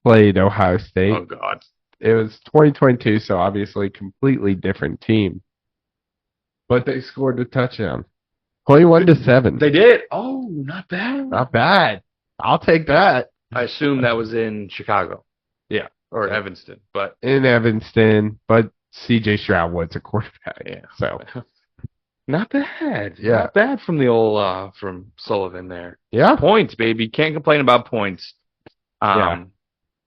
played Ohio State. Oh, God. It was 2022, so obviously completely different team. But they scored a touchdown. 21-7. They did? Oh, not bad. Not bad. I'll take that. I assume that was in Chicago. Yeah. Or Evanston. But in Evanston, but CJ Stroud was a quarterback. Yeah. So not bad. Yeah. Not bad from the old from Sullivan there. Yeah. Points, baby. Can't complain about points. Yeah.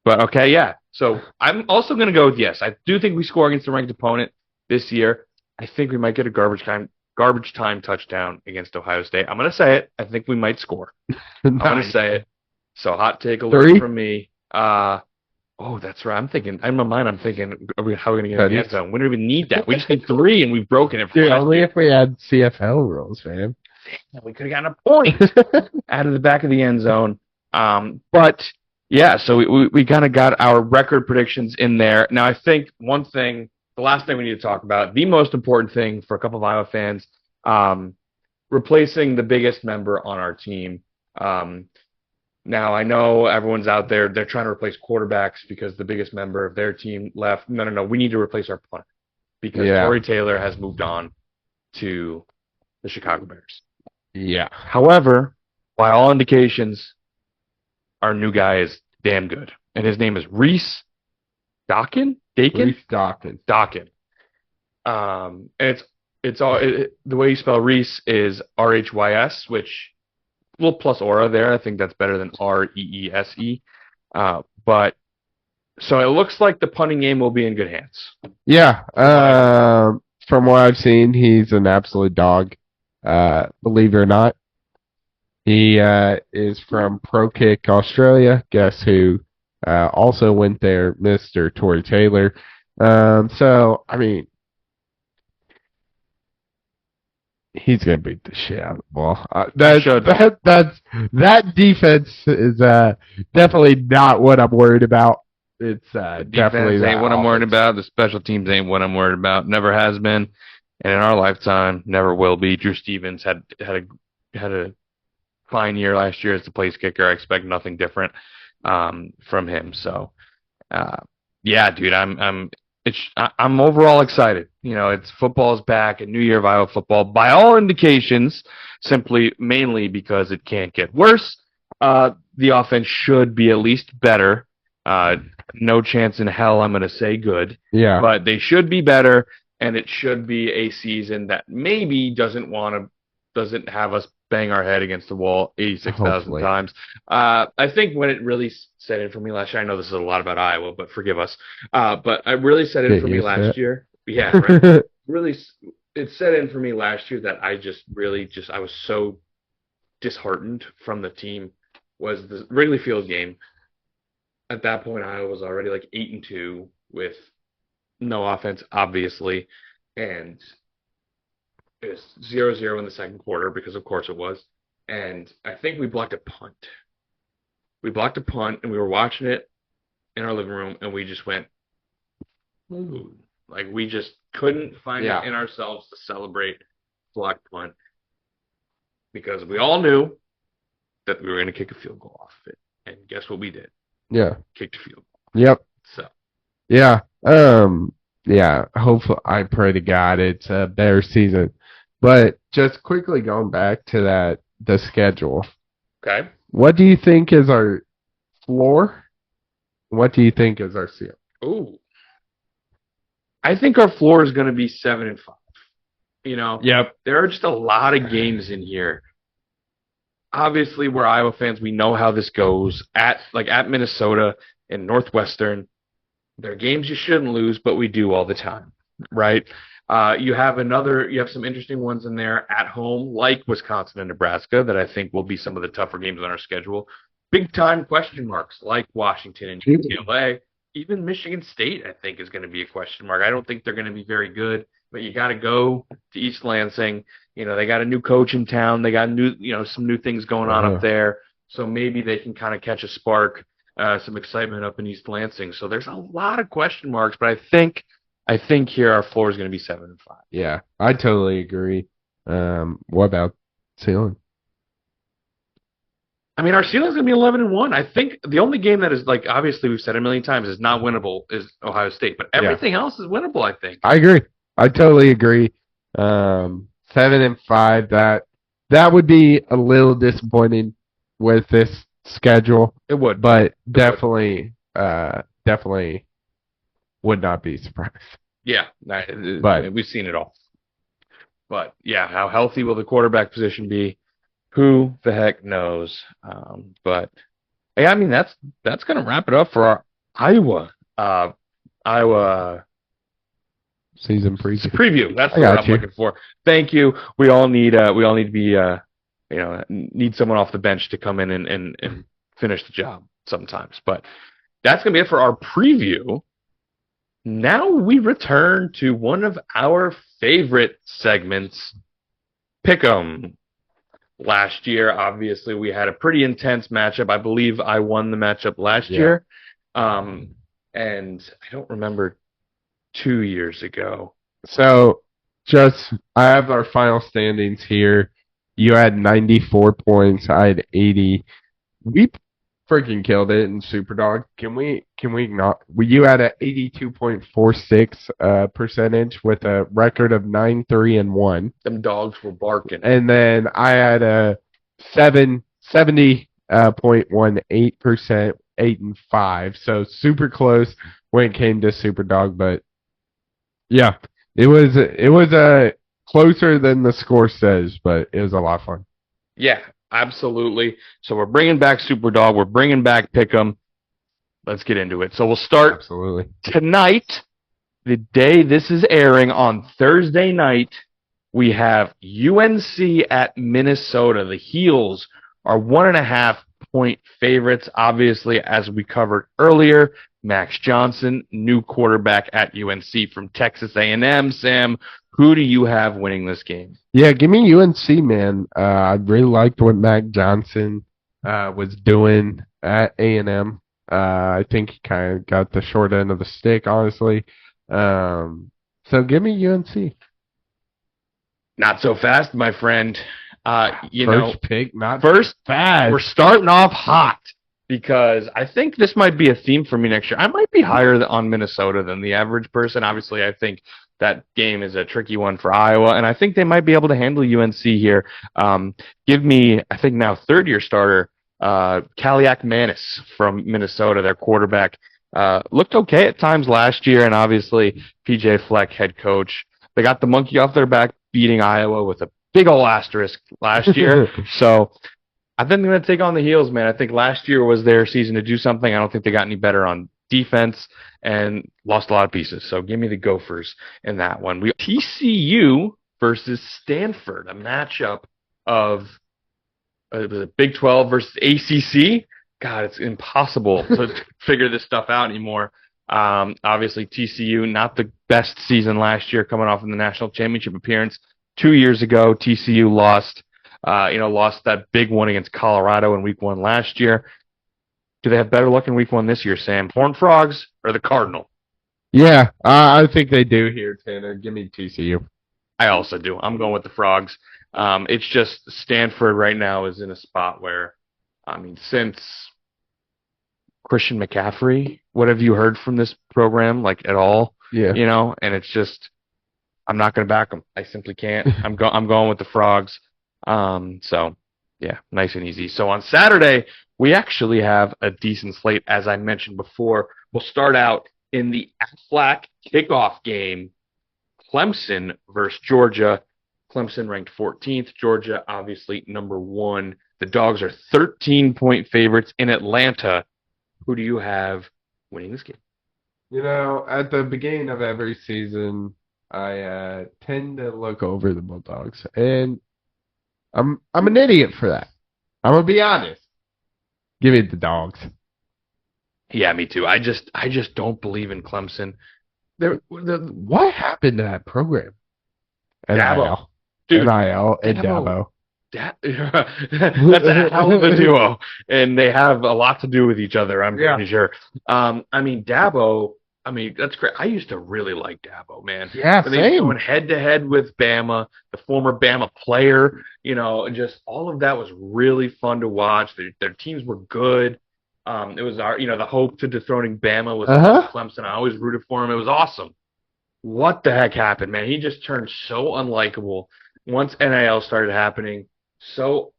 But okay, yeah. So I'm also going to go with yes. I do think we score against a ranked opponent this year. I think we might get a garbage time touchdown against Ohio State. I'm going to say it. I think we might score. I'm going to say it. So hot take alert from me. Oh, that's right. I'm thinking, in my mind, how are we going to get in the end zone? We don't even need that. We just need 3, and we've broken it. Dude, only if we had CFL rules, man. We could have gotten a point out of the back of the end zone. But, yeah, so we kind of got our record predictions in there. Now, I think the last thing we need to talk about, the most important thing for a couple of Iowa fans, replacing the biggest member on our team. Now, I know everyone's out there, they're trying to replace quarterbacks because the biggest member of their team left. No. We need to replace our punter because Tory Taylor has moved on to the Chicago Bears. Yeah. However, by all indications, our new guy is damn good. And his name is Reese Dakin? Reese Dakin. Dakin. And the way you spell Reese is RHYS, which plus aura there. I think that's better than REESE. But so it looks like the punting game will be in good hands. Yeah. From what I've seen, he's an absolute dog. Believe it or not. He is from Pro Kick Australia. Guess who also went there? Mr. Tory Taylor. So, I mean, he's gonna beat the shit out of the ball. That defense is definitely not what I'm worried about. It's definitely ain't what I'm worried about. The special teams ain't what I'm worried about. Never has been, and in our lifetime, never will be. Drew Stevens had a fine year last year as the place kicker. I expect nothing different from him. So, yeah, dude, I'm overall excited. It's football's back, a new year of Iowa football. By all indications, mainly because it can't get worse. The offense should be at least better. No chance in hell I'm going to say good. Yeah. But they should be better, and it should be a season that maybe doesn't have us bang our head against the wall 86,000 times. I think when it really set in for me last year, I know this is a lot about Iowa, but forgive us. But it really set in for me last year. Yeah, right. Really, it set in for me last year that I was so disheartened from the team. Was the Wrigley Field game. At that point, Iowa was already like 8-2 with no offense, obviously, and it was 0-0 in the second quarter because, of course, it was. And I think we blocked a punt. We blocked a punt, and we were watching it in our living room, and we just went, ooh. Like, we just couldn't find it in ourselves to celebrate blocked punt because we all knew that we were going to kick a field goal off of it. And guess what we did? Yeah. Kicked a field goal. Yep. So. Yeah. Yeah. Hopefully, I pray to God it's a better season. But just quickly going back to the schedule. Okay. What do you think is our floor? What do you think is our ceiling? Ooh. I think our floor is going to be 7-5. Yep. There are just a lot of games in here. Obviously, we're Iowa fans. We know how this goes. At Minnesota and Northwestern, they're games you shouldn't lose, but we do all the time, right? You have some interesting ones in there at home, like Wisconsin and Nebraska, that I think will be some of the tougher games on our schedule. Big time question marks like Washington and UCLA. Even Michigan State, I think, is going to be a question mark. I don't think they're going to be very good, but you got to go to East Lansing. They got a new coach in town. They got some new things going on up there. So maybe they can kind of catch a spark, some excitement up in East Lansing. So there's a lot of question marks, but I think here our floor is going to be 7-5. Yeah, I totally agree. What about ceiling? I mean, our ceiling is going to be 11-1. I think the only game that is, like, obviously we've said a million times is not winnable is Ohio State, but everything else is winnable, I think. I agree. I totally agree. 7-5. That would be a little disappointing with this schedule. It would, but definitely would not be surprised. Yeah, but we've seen it all. But yeah, how healthy will the quarterback position be? Who the heck knows? But hey, I mean that's going to wrap it up for our Iowa Season preview. It's a preview. That's what I'm looking for. Thank you. We all need to be need someone off the bench to come in and finish the job sometimes. But that's gonna be it for our preview. Now we return to one of our favorite segments, Pick'em. Last year, obviously, we had a pretty intense matchup. I believe I won the matchup last year. And I don't remember 2 years ago. So, I have our final standings here. You had 94 points. I had 80. We freaking killed it in Superdog. Can we not? You had an 82.46 percentage with a record of 9-3-1. Them dogs were barking. And then I had a 70.18%, 8-5. So super close when it came to Superdog, but yeah, it was closer than the score says, but it was a lot of fun. Yeah. Absolutely. So we're bringing back Superdog. We're bringing back Pick'em. Let's get into it. So we'll start tonight, the day this is airing on Thursday night. We have UNC at Minnesota. The Heels are 1.5-point favorites. Obviously, as we covered earlier, Max Jansen, new quarterback at UNC from Texas A&M. Sam, who do you have winning this game? Yeah, give me UNC, man. I really liked what Mac Johnson was doing at A&M. I think he kind of got the short end of the stick, honestly. So give me UNC. Not so fast, my friend. First pick, not first fast. We're starting off hot because I think this might be a theme for me next year. I might be higher on Minnesota than the average person. Obviously, I think that game is a tricky one for Iowa, and I think they might be able to handle UNC here. Give me, I think now third-year starter, Kaliak Manis from Minnesota, their quarterback. Looked okay at times last year, and obviously PJ Fleck, head coach. They got the monkey off their back beating Iowa with a big ol' asterisk last year. So I think they're going to take on the Heels, man. I think last year was their season to do something. I don't think they got any better on defense and lost a lot of pieces. So give me the Gophers in that one. We TCU versus Stanford, a matchup of Big 12 versus ACC. God, it's impossible to figure this stuff out anymore. Obviously, TCU, not the best season last year, coming off in the national championship appearance 2 years ago. TCU lost that big one against Colorado in week 1 last year. Do they have better luck in week 1 this year, Sam? Horned Frogs or the Cardinal? Yeah, I think they do here, Tanner. Give me TCU. I also do. I'm going with the Frogs. It's just Stanford right now is in a spot where, since Christian McCaffrey, what have you heard from this program, like, at all? Yeah. And it's just, I'm not going to back them. I simply can't. I'm going with the Frogs. So, yeah, nice and easy. So on Saturday, we actually have a decent slate, as I mentioned before. We'll start out in the Aflac kickoff game, Clemson versus Georgia. Clemson ranked 14th. Georgia, obviously, number 1. The Dogs are 13-point favorites in Atlanta. Who do you have winning this game? At the beginning of every season, I tend to look over the Bulldogs, and I'm an idiot for that. I'm gonna be honest. Give me the Dogs. Yeah, me too. I just don't believe in Clemson. What happened to that program? Dabo. Dude, NIL and Dabo. That's a hell of a duo, and they have a lot to do with each other, I'm pretty sure. Dabo, that's great. I used to really like Dabo, man. Yeah, same. They were going head-to-head with Bama, the former Bama player, just all of that was really fun to watch. Their teams were good. It was the hope to dethroning Bama was Clemson. I always rooted for him. It was awesome. What the heck happened, man? He just turned so unlikable once NIL started happening. So,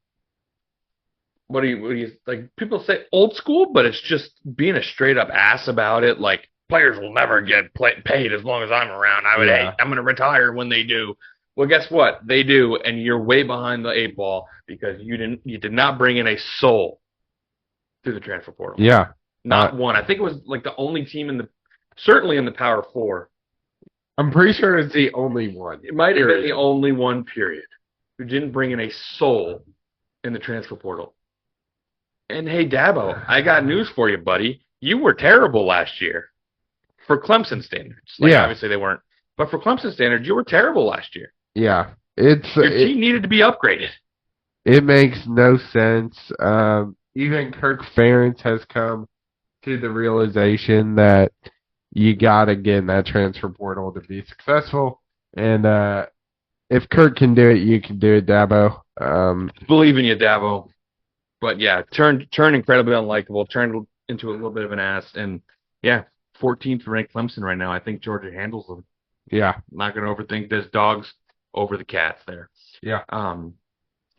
what do you like? People say old school, but it's just being a straight up ass about it. Like, players will never get paid as long as I'm around. I'm going to retire when they do. Well, guess what? They do, and you're way behind the 8 ball because you did not bring in a soul through the transfer portal. Yeah, not one. I think it was like the only team certainly in the Power 4 I'm pretty sure it's the only one. It might have been the only one, period, who didn't bring in a soul in the transfer portal. And hey, Dabo, I got news for you, buddy. You were terrible last year for Clemson standards. Obviously they weren't. But for Clemson standards, you were terrible last year. Yeah. Your team needed to be upgraded. It makes no sense. Even Kirk Ferentz has come to the realization that you got to get in that transfer portal to be successful. And if Kirk can do it, you can do it, Dabo. Believe in you, Dabo. But yeah, turned incredibly unlikable, turned into a little bit of an ass. And yeah, 14th ranked Clemson right now. I think Georgia handles them. Yeah. Not going to overthink this. Dogs over the Cats there. Yeah.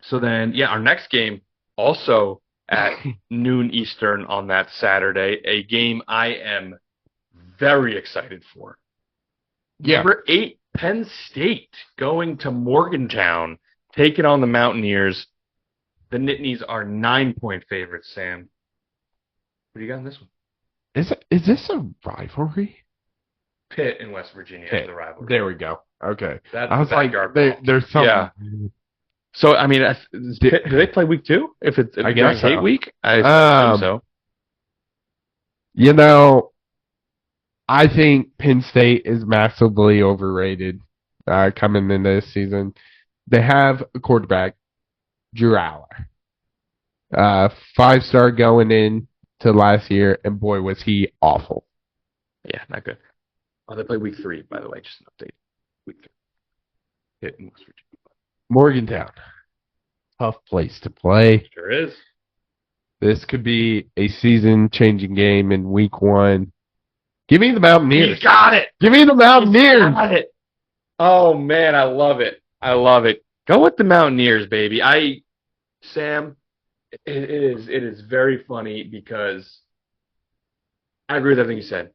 So then, yeah, our next game also at noon Eastern on that Saturday, a game I am very excited for. Yeah. Number 8, Penn State going to Morgantown, taking on the Mountaineers. The Nittanies are 9-point favorites, Sam. What do you got in this one? Is this a rivalry? Pitt in West Virginia is the rivalry. There we go. Okay. I was like, there's something. Yeah. So, I mean, do they play week 2? If I guess hate week? I assume so. You know, I think Penn State is massively overrated coming into this season. They have a quarterback, Drew Aller. 5-star going in to last year, and boy, was he awful. Yeah, not good. Oh, they play week 3, by the way. Just an update. Week 3. Pitt in West Virginia. Morgantown. Tough place to play. Sure is. This could be a season-changing game in week 1. Give me the Mountaineers. You got it. Give me the Mountaineers. You got it. Oh, man, I love it. I love it. Go with the Mountaineers, baby. Sam, it is very funny because I agree with everything you said.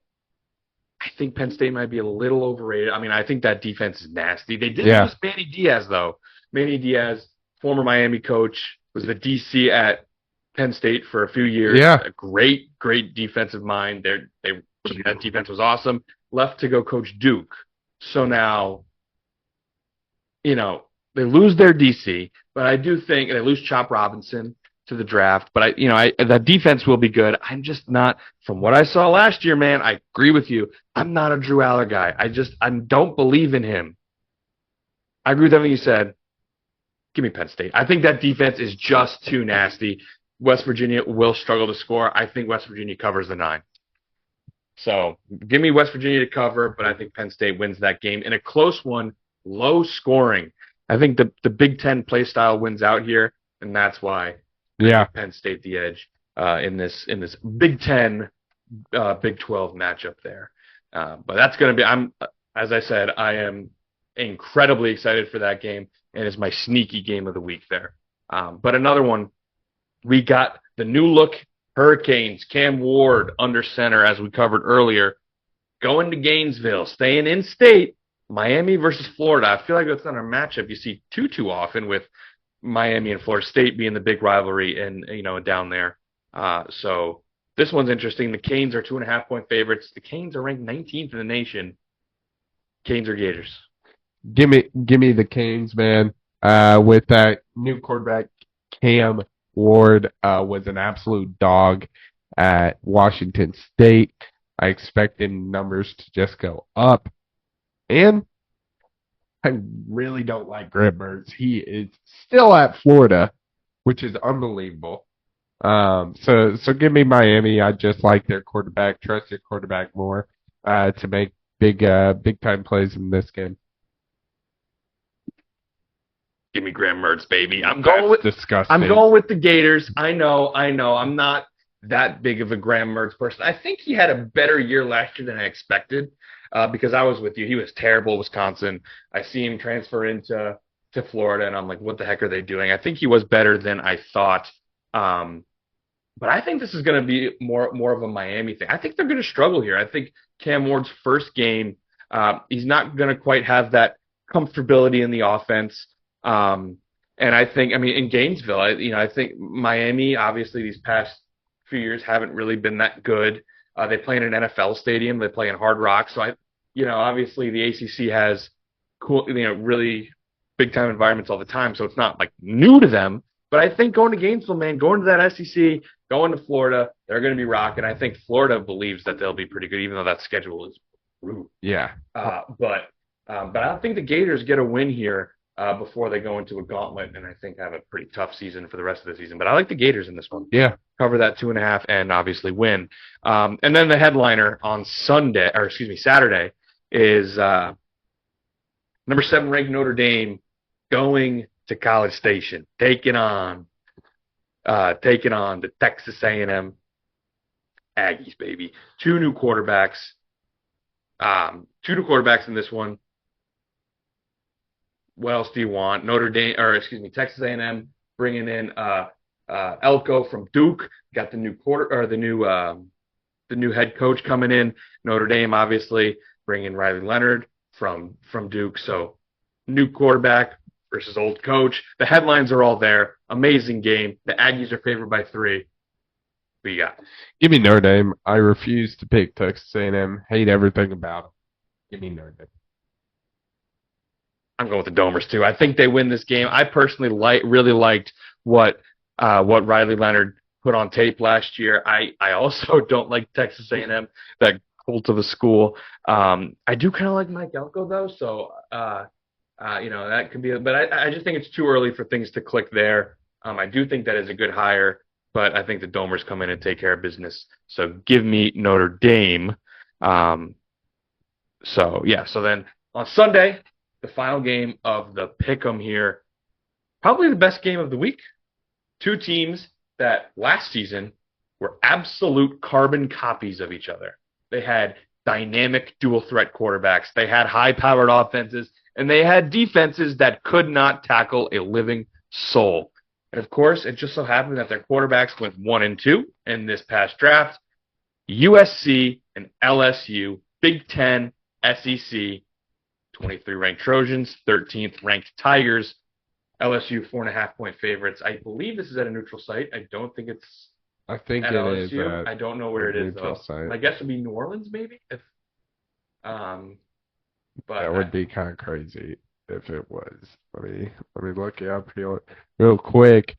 I think Penn State might be a little overrated. I mean, I think that defense is nasty. They did lose Manny Diaz, though. Manny Diaz, former Miami coach, was the DC at Penn State for a few years. Yeah. A great defensive mind. That defense was awesome. Left to go coach Duke. So now, they lose their DC, but I do think they lose Chop Robinson to the draft. But that defense will be good. I'm just not, from what I saw last year, man. I agree with you. I'm not a Drew Aller guy. I don't believe in him. I agree with everything you said. Give me Penn State. I think that defense is just too nasty. West Virginia will struggle to score. I think West Virginia covers the 9. So give me West Virginia to cover, but I think Penn State wins that game in a close one, low scoring. I think the Big Ten play style wins out here, and that's why Penn State the edge in this Big Ten, Big 12 matchup there. But that's going to be. As I said, I am incredibly excited for that game, and it's my sneaky game of the week there. But another one, we got the new look Hurricanes, Cam Ward under center, as we covered earlier, going to Gainesville, staying in state. Miami versus Florida. I feel like that's not a matchup you see too often, with Miami and Florida State being the big rivalry and down there. So this one's interesting. The Canes are 2.5-point favorites. The Canes are ranked 19th in the nation. Canes or Gators? Give me the Canes, man. With that new quarterback, Cam Ward was an absolute dog at Washington State. I expect him numbers to just go up. And I really don't like Graham Mertz. He is still at Florida, which is unbelievable. So give me Miami. I just like their quarterback. Trust their quarterback more to make big time plays in this game. Give me Graham Mertz, baby. Disgusting. I'm going with the Gators. I know. I'm not that big of a Graham Mertz person. I think he had a better year last year than I expected. Because I was with you. He was terrible at Wisconsin. I see him transfer into Florida, and I'm like, what the heck are they doing? I think he was better than I thought. But I think this is going to be more of a Miami thing. I think they're going to struggle here. I think Cam Ward's first game, he's not going to quite have that comfortability in the offense. And I think, in Gainesville, I think Miami, obviously, these past few years haven't really been that good. They play in an NFL stadium. They play in Hard Rock. So obviously the ACC has cool, really big time environments all the time, so it's not like new to them. But I think going to Gainesville, man, going to that SEC, going to Florida, they're going to be rocking. I think Florida believes that they'll be pretty good, even though that schedule is brutal. Yeah. But I think the Gators get a win here before they go into a gauntlet, and I think have a pretty tough season for the rest of the season. But I like the Gators in this one. Yeah. Cover that 2.5 and obviously win. And then the headliner on Saturday is number 7 ranked Notre Dame going to College Station, taking on the Texas A&M Aggies, baby. Two new quarterbacks in this one. What else do you want? Texas A&M bringing in Elko from Duke. Got the new head coach coming in. Notre Dame obviously bringing Riley Leonard from Duke. So new quarterback versus old coach. The headlines are all there. Amazing game. The Aggies are favored by 3. What you got? Give me Notre Dame. I refuse to pick Texas A&M. Hate everything about them. Give me Notre Dame. I'm going with the Domers too. I think they win this game. I personally really liked what Riley Leonard put on tape last year. I also don't like Texas A&M, that cult of a school. I do kind of like Mike Elko though, so that could be. But I just think it's too early for things to click there. I do think that is a good hire, but I think the Domers come in and take care of business. So give me Notre Dame. So then on Sunday, the final game of the Pick'em here, probably the best game of the week. Two teams that last season were absolute carbon copies of each other. They had dynamic dual threat quarterbacks. They had high-powered offenses, and they had defenses that could not tackle a living soul. And of course, it just so happened that their quarterbacks went 1 and 2 in this past draft. USC and LSU, Big Ten, SEC, 23 ranked Trojans, 13th ranked Tigers. LSU 4.5-point favorites. I believe this is at a neutral site. I don't think it's. I think at it LSU. is. I don't know where it is though. Site. I guess it'd be New Orleans maybe. But that would be kind of crazy if it was. Let me look it up here real quick.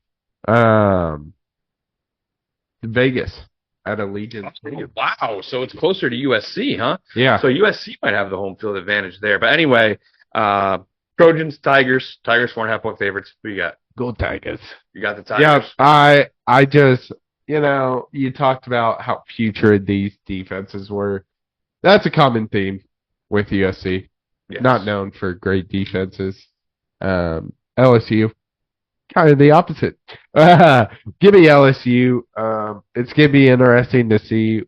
Vegas at Allegiant. Wow, so it's closer to USC, huh? Yeah. So USC might have the home field advantage there. But anyway, Trojans, Tigers 4.5-point favorites. Who you got? Go Tigers. You got the Tigers? Yeah, I just, you talked about how putrid these defenses were. That's a common theme with USC. Yes. Not known for great defenses. LSU, kind of the opposite. Give me LSU. It's going to be interesting to see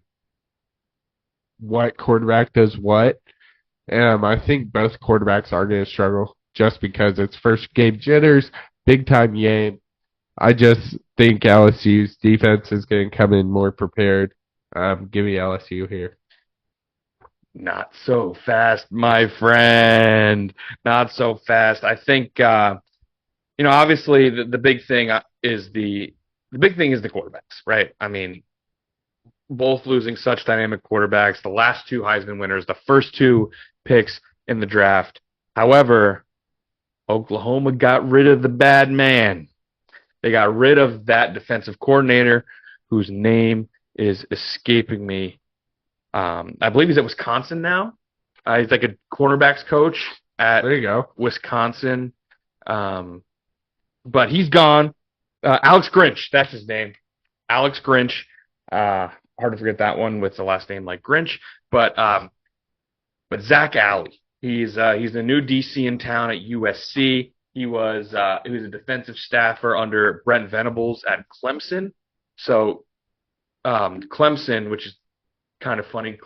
what quarterback does what. I think both quarterbacks are going to struggle just because it's first game jitters, big time game. I just think LSU's defense is going to come in more prepared. Give me LSU here. Not so fast, my friend. Not so fast. I think obviously the big thing is the quarterbacks, right? I mean, both losing such dynamic quarterbacks, the last 2 Heisman winners, the first 2 picks in the draft. However, Oklahoma got rid of the bad man. They got rid of that defensive coordinator whose name is escaping me. I believe he's at Wisconsin now. He's like a cornerbacks coach at there you go. Wisconsin. But he's gone. Alex Grinch, that's his name. Alex Grinch. Hard to forget that one with the last name like Grinch. But Zach Alley, he's the new DC in town at USC. He was a defensive staffer under Brent Venables at Clemson. So Clemson, which is kind of funny,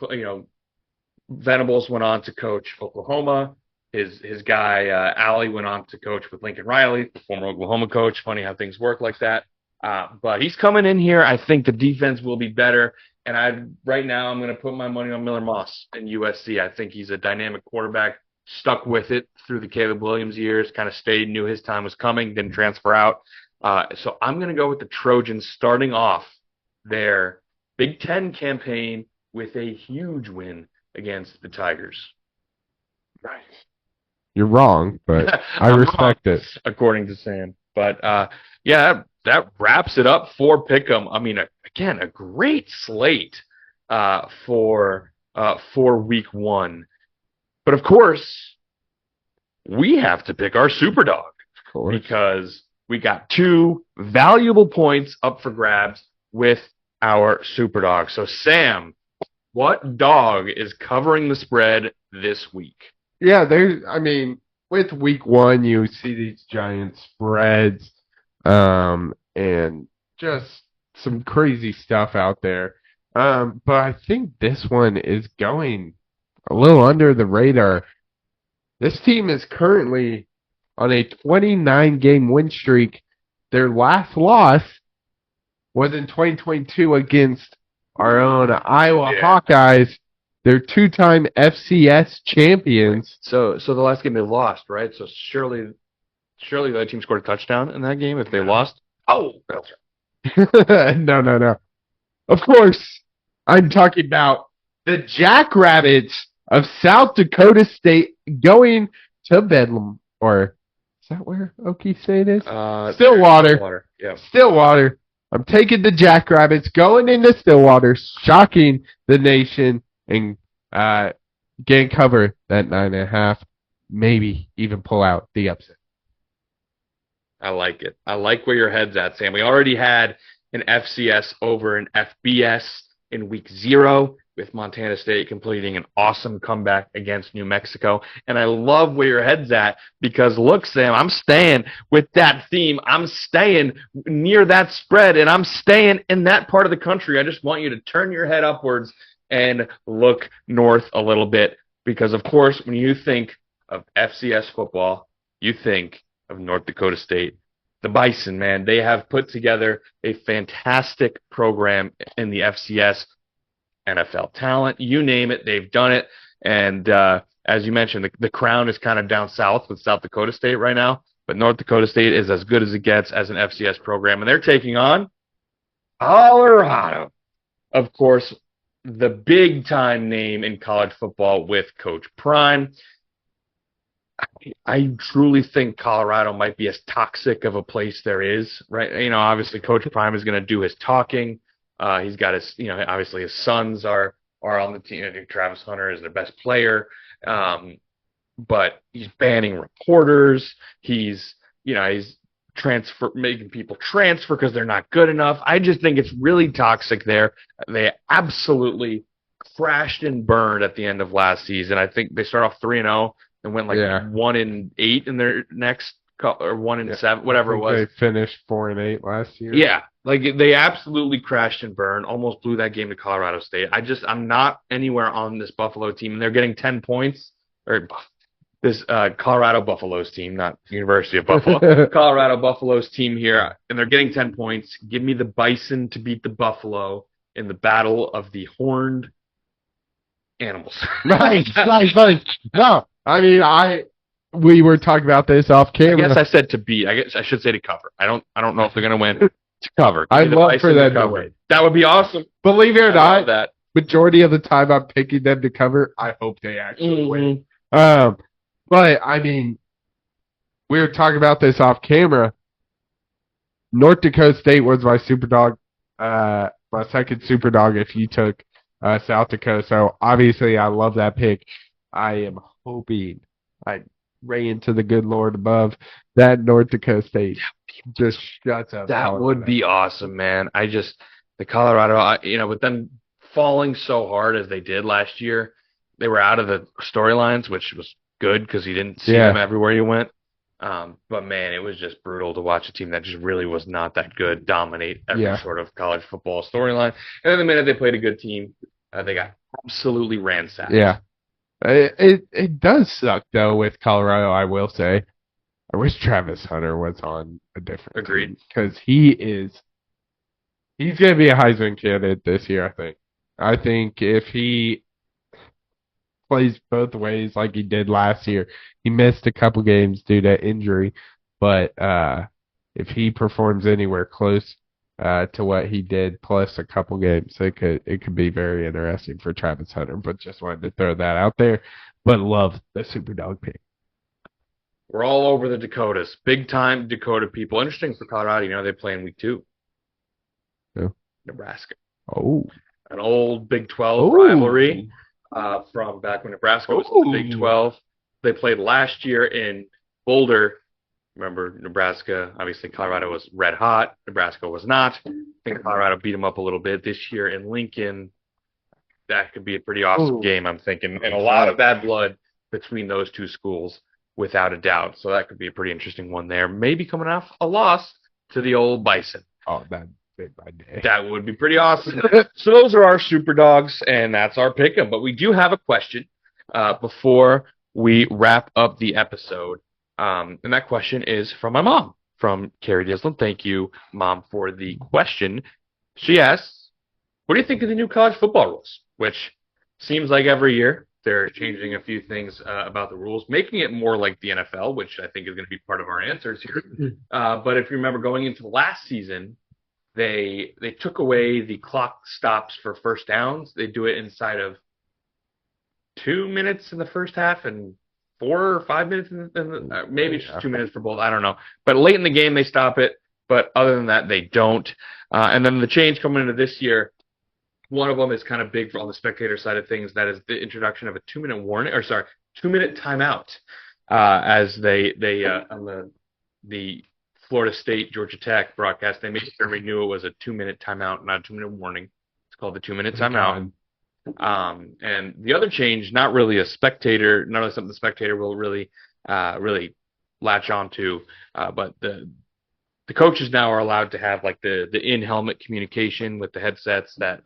Venables went on to coach Oklahoma. His guy Alley went on to coach with Lincoln Riley, the former Oklahoma coach. Funny how things work like that. But he's coming in here. I think the defense will be better. And right now I'm going to put my money on Miller Moss in USC. I think he's a dynamic quarterback, stuck with it through the Caleb Williams years, kind of stayed, knew his time was coming, didn't transfer out. So I'm going to go with the Trojans starting off their Big Ten campaign with a huge win against the Tigers. You're wrong, but I respect it. According to Sam. But yeah, that wraps it up for Pick'em. I mean, again, a great slate for week one. But of course, we have to pick our Superdog because we got 2 valuable points up for grabs with our Superdog. So, Sam, what dog is covering the spread this week? Yeah, with week one, you see these giant spreads, and just some crazy stuff out there. But I think this one is going a little under the radar. This team is currently on a 29-game win streak. Their last loss was in 2022 against our own Iowa Hawkeyes. They're 2-time FCS champions. So the last game they lost, right? So surely the other team scored a touchdown in that game if they lost. Oh, no. Of course, I'm talking about the Jackrabbits of South Dakota State going to Bedlam. Or is that where Okie State is? Stillwater. Yeah. Stillwater. I'm taking the Jackrabbits going into Stillwater, shocking the nation, and getting cover that 9.5, maybe even pull out the upset. I like it. I like where your head's at, Sam. We already had an FCS over an FBS in week 0 with Montana State completing an awesome comeback against New Mexico. And I love where your head's at because, look, Sam, I'm staying with that theme. I'm staying near that spread, and I'm staying in that part of the country. I just want you to turn your head upwards and look north a little bit because, of course, when you think of FCS football, you think of North Dakota State. The Bison, man, they have put together a fantastic program in the FCS. NFL talent, you name it, they've done it. And as you mentioned, the crown is kind of down south with South Dakota State right now, but North Dakota State is as good as it gets as an FCS program, and they're taking on Colorado. Of course, the big-time name in college football with Coach Prime. I truly think Colorado might be as toxic of a place there is, right? You know, obviously Coach Prime is going to do his talking. He's got his, obviously his sons are on the team. Travis Hunter is their best player. But he's banning reporters. He's making people transfer because they're not good enough. I just think it's really toxic there. They absolutely crashed and burned at the end of last season. I think they start off 3-0 and went 1-8 in their next or 1-7, whatever it was. They finished 4-8 last year. Yeah, like they absolutely crashed and burned. Almost blew that game to Colorado State. I'm not anywhere on this Buffalo team, and they're getting 10 points. Or this Colorado Buffaloes team, not University of Buffalo. Colorado Buffaloes team here, and they're getting 10 points. Give me the Bison to beat the Buffalo in the battle of the horned animals. Nice. No, I mean we were talking about this off camera. I guess I said to beat. I guess I should say to cover. I don't know if they're going to win. To cover. I'd love for that to win. That would be awesome. Believe it or not, that majority of the time I'm picking them to cover. I hope they actually win. But I mean, we were talking about this off camera. North Dakota State was my Superdog, my second Superdog if you took South Dakota. So obviously I love that pick. I am hoping I pray into the good Lord above that North Dakota State just shuts up. That would be awesome, man. The Colorado, with them falling so hard as they did last year, they were out of the storylines, which was good because you didn't see them everywhere you went. But man, it was just brutal to watch a team that just really was not that good dominate every sort of college football storyline. And then the minute they played a good team, they got absolutely ransacked. Yeah. It does suck though with Colorado, I will say. I wish Travis Hunter was on a different team because he's going to be a Heisman candidate this year, I think. I think if he plays both ways like he did last year, he missed a couple games due to injury, but if he performs anywhere close to what he did plus a couple games, it could be very interesting for Travis Hunter, but just wanted to throw that out there. but love the Superdog pick. We're all over the Dakotas. Big time Dakota people. Interesting for Colorado, they play in week 2. Yeah. Nebraska. Oh. An old Big 12 rivalry from back when Nebraska was in the Big 12. They played last year in Boulder. Remember, Nebraska, obviously Colorado was red hot. Nebraska was not. I think Colorado beat them up a little bit this year in Lincoln. That could be a pretty awesome game, I'm thinking. And a lot of bad blood between those two schools, without a doubt. So that could be a pretty interesting one there. Maybe coming off a loss to the old Bison. Oh, that made my day. That would be pretty awesome. So those are our Super Dogs, and that's our pick 'em. But we do have a question before we wrap up the episode. And that question is from my mom, from Carrie Dislin. Thank you, Mom, for the question. She asks, what do you think of the new college football rules? Which seems like every year they're changing a few things about the rules, making it more like the NFL, which I think is going to be part of our answers here. But if you remember going into last season, they took away the clock stops for first downs. They do it inside of 2 minutes in the first half and 4 or 5 minutes maybe just 2 minutes for both. I don't know. But late in the game, they stop it. But other than that, they don't. And then the change coming into this year, one of them is kind of big on the spectator side of things. That is the introduction of a 2-minute warning, 2-minute timeout. As they on the Florida State Georgia Tech broadcast, they made sure we knew it was a 2-minute timeout, not a 2-minute warning. It's called the 2-minute timeout. And the other change, not really something the spectator will really latch onto, but the coaches now are allowed to have like the in-helmet communication with the headsets that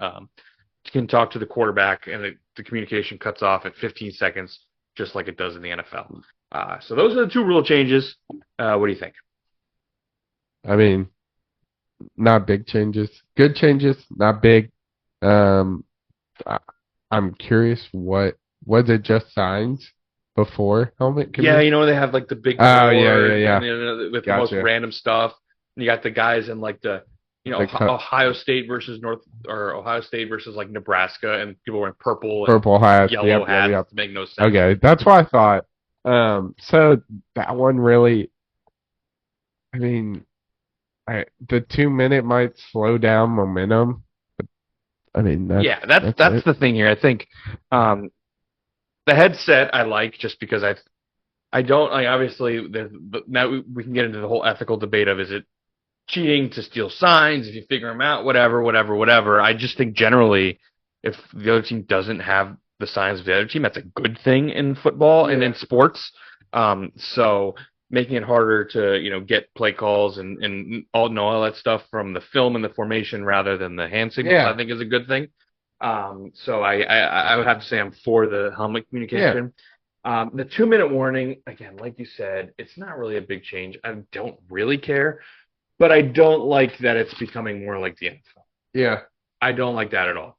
can talk to the quarterback, and the communication cuts off at 15 seconds, just like it does in the NFL. So those are the 2 rule changes. What do you think? I mean, not big changes. Good changes, not big. I'm curious, was it just signs before helmet communication? Yeah, they have like the big board with the most random stuff. You got the guys in like Ohio State versus like Nebraska, and people wearing purple hats, yellow hats. To make no sense. Okay, that's what I thought. So that one really, I mean, the 2-minute might slow down momentum. But, I mean, that's the thing here. I think the headset I like just because I don't like, obviously now we can get into the whole ethical debate of, is it cheating to steal signs if you figure them out, whatever. I just think generally, if the other team doesn't have the signs of the other team, that's a good thing in football and in sports. So making it harder to get play calls and all that stuff from the film and the formation rather than the hand signals, I think is a good thing. So I would have to say I'm for the helmet communication. The 2-minute warning, again, like you said, it's not really a big change. I don't really care, but I don't like that it's becoming more like the NFL. Yeah. I don't like that at all.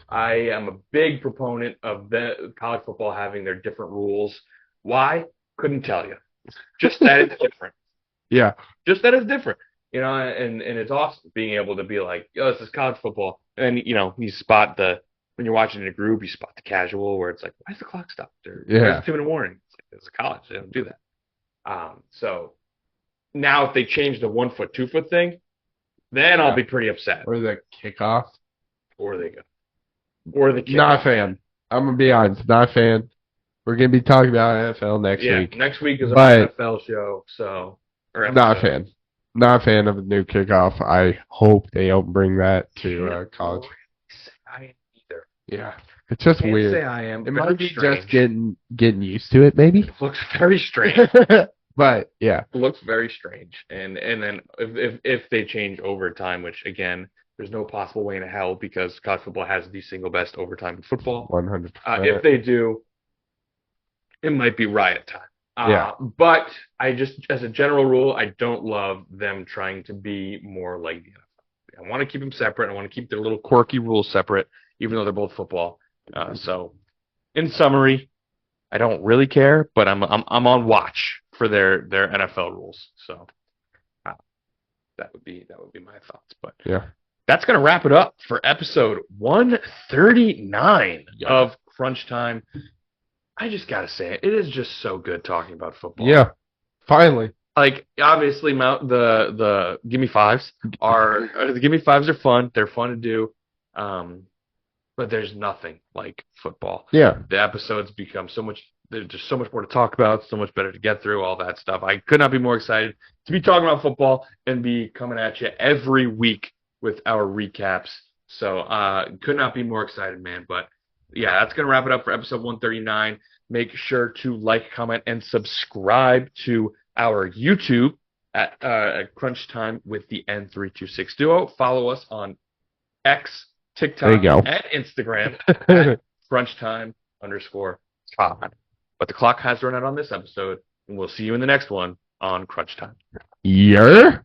I am a big proponent of the college football having their different rules. Why? Couldn't tell you. Just that it's different. Yeah. Just that it's different. And it's awesome being able to be like, this is college football. And, you spot when you're watching in a group, you spot the casual where it's like, why is the clock stopped? Or where's the 2-minute warning? It's like, it's a college. They don't do that. So now if they change the 1 foot, 2 foot thing, then I'll be pretty upset. Or the kickoff. Or the kickoff. Not a fan. I'm going to be honest. Not a fan. We're going to be talking about NFL next week. Next week is our NFL show. Not a fan. Not a fan of the new kickoff. I hope they don't bring that to college. I am either. Yeah. It's just weird. Say I am. It might be just getting used to it, maybe. It looks very strange. But yeah. It looks very strange. And then if they change overtime, which again, there's no possible way in hell because college football has the single best overtime in football. 100%. If they do, it might be riot time. But I just, as a general rule, I don't love them trying to be more like the NFL. I want to keep them separate. I want to keep their little quirky rules separate, even though they're both football. So, in summary, I don't really care, but I'm on watch for their NFL rules. So, that would be my thoughts. But that's gonna wrap it up for episode 139 of Crunch Time. I just gotta say it is just so good talking about football. Yeah, finally. Like obviously, the Gimme Fives are fun. They're fun to do, but there's nothing like football. Yeah, The episodes become so much. There's just so much more to talk about, so much better to get through, all that stuff. I could not be more excited to be talking about football and be coming at you every week with our recaps. So could not be more excited, man. But yeah, that's gonna wrap it up for episode 139. Make sure to like, comment, and subscribe to our YouTube at Crunch Time with the N326 Duo. Follow us on X, TikTok, and Instagram at crunchtime_pod. But the clock has run out on this episode, and we'll see you in the next one on Crunch Time. Yeah.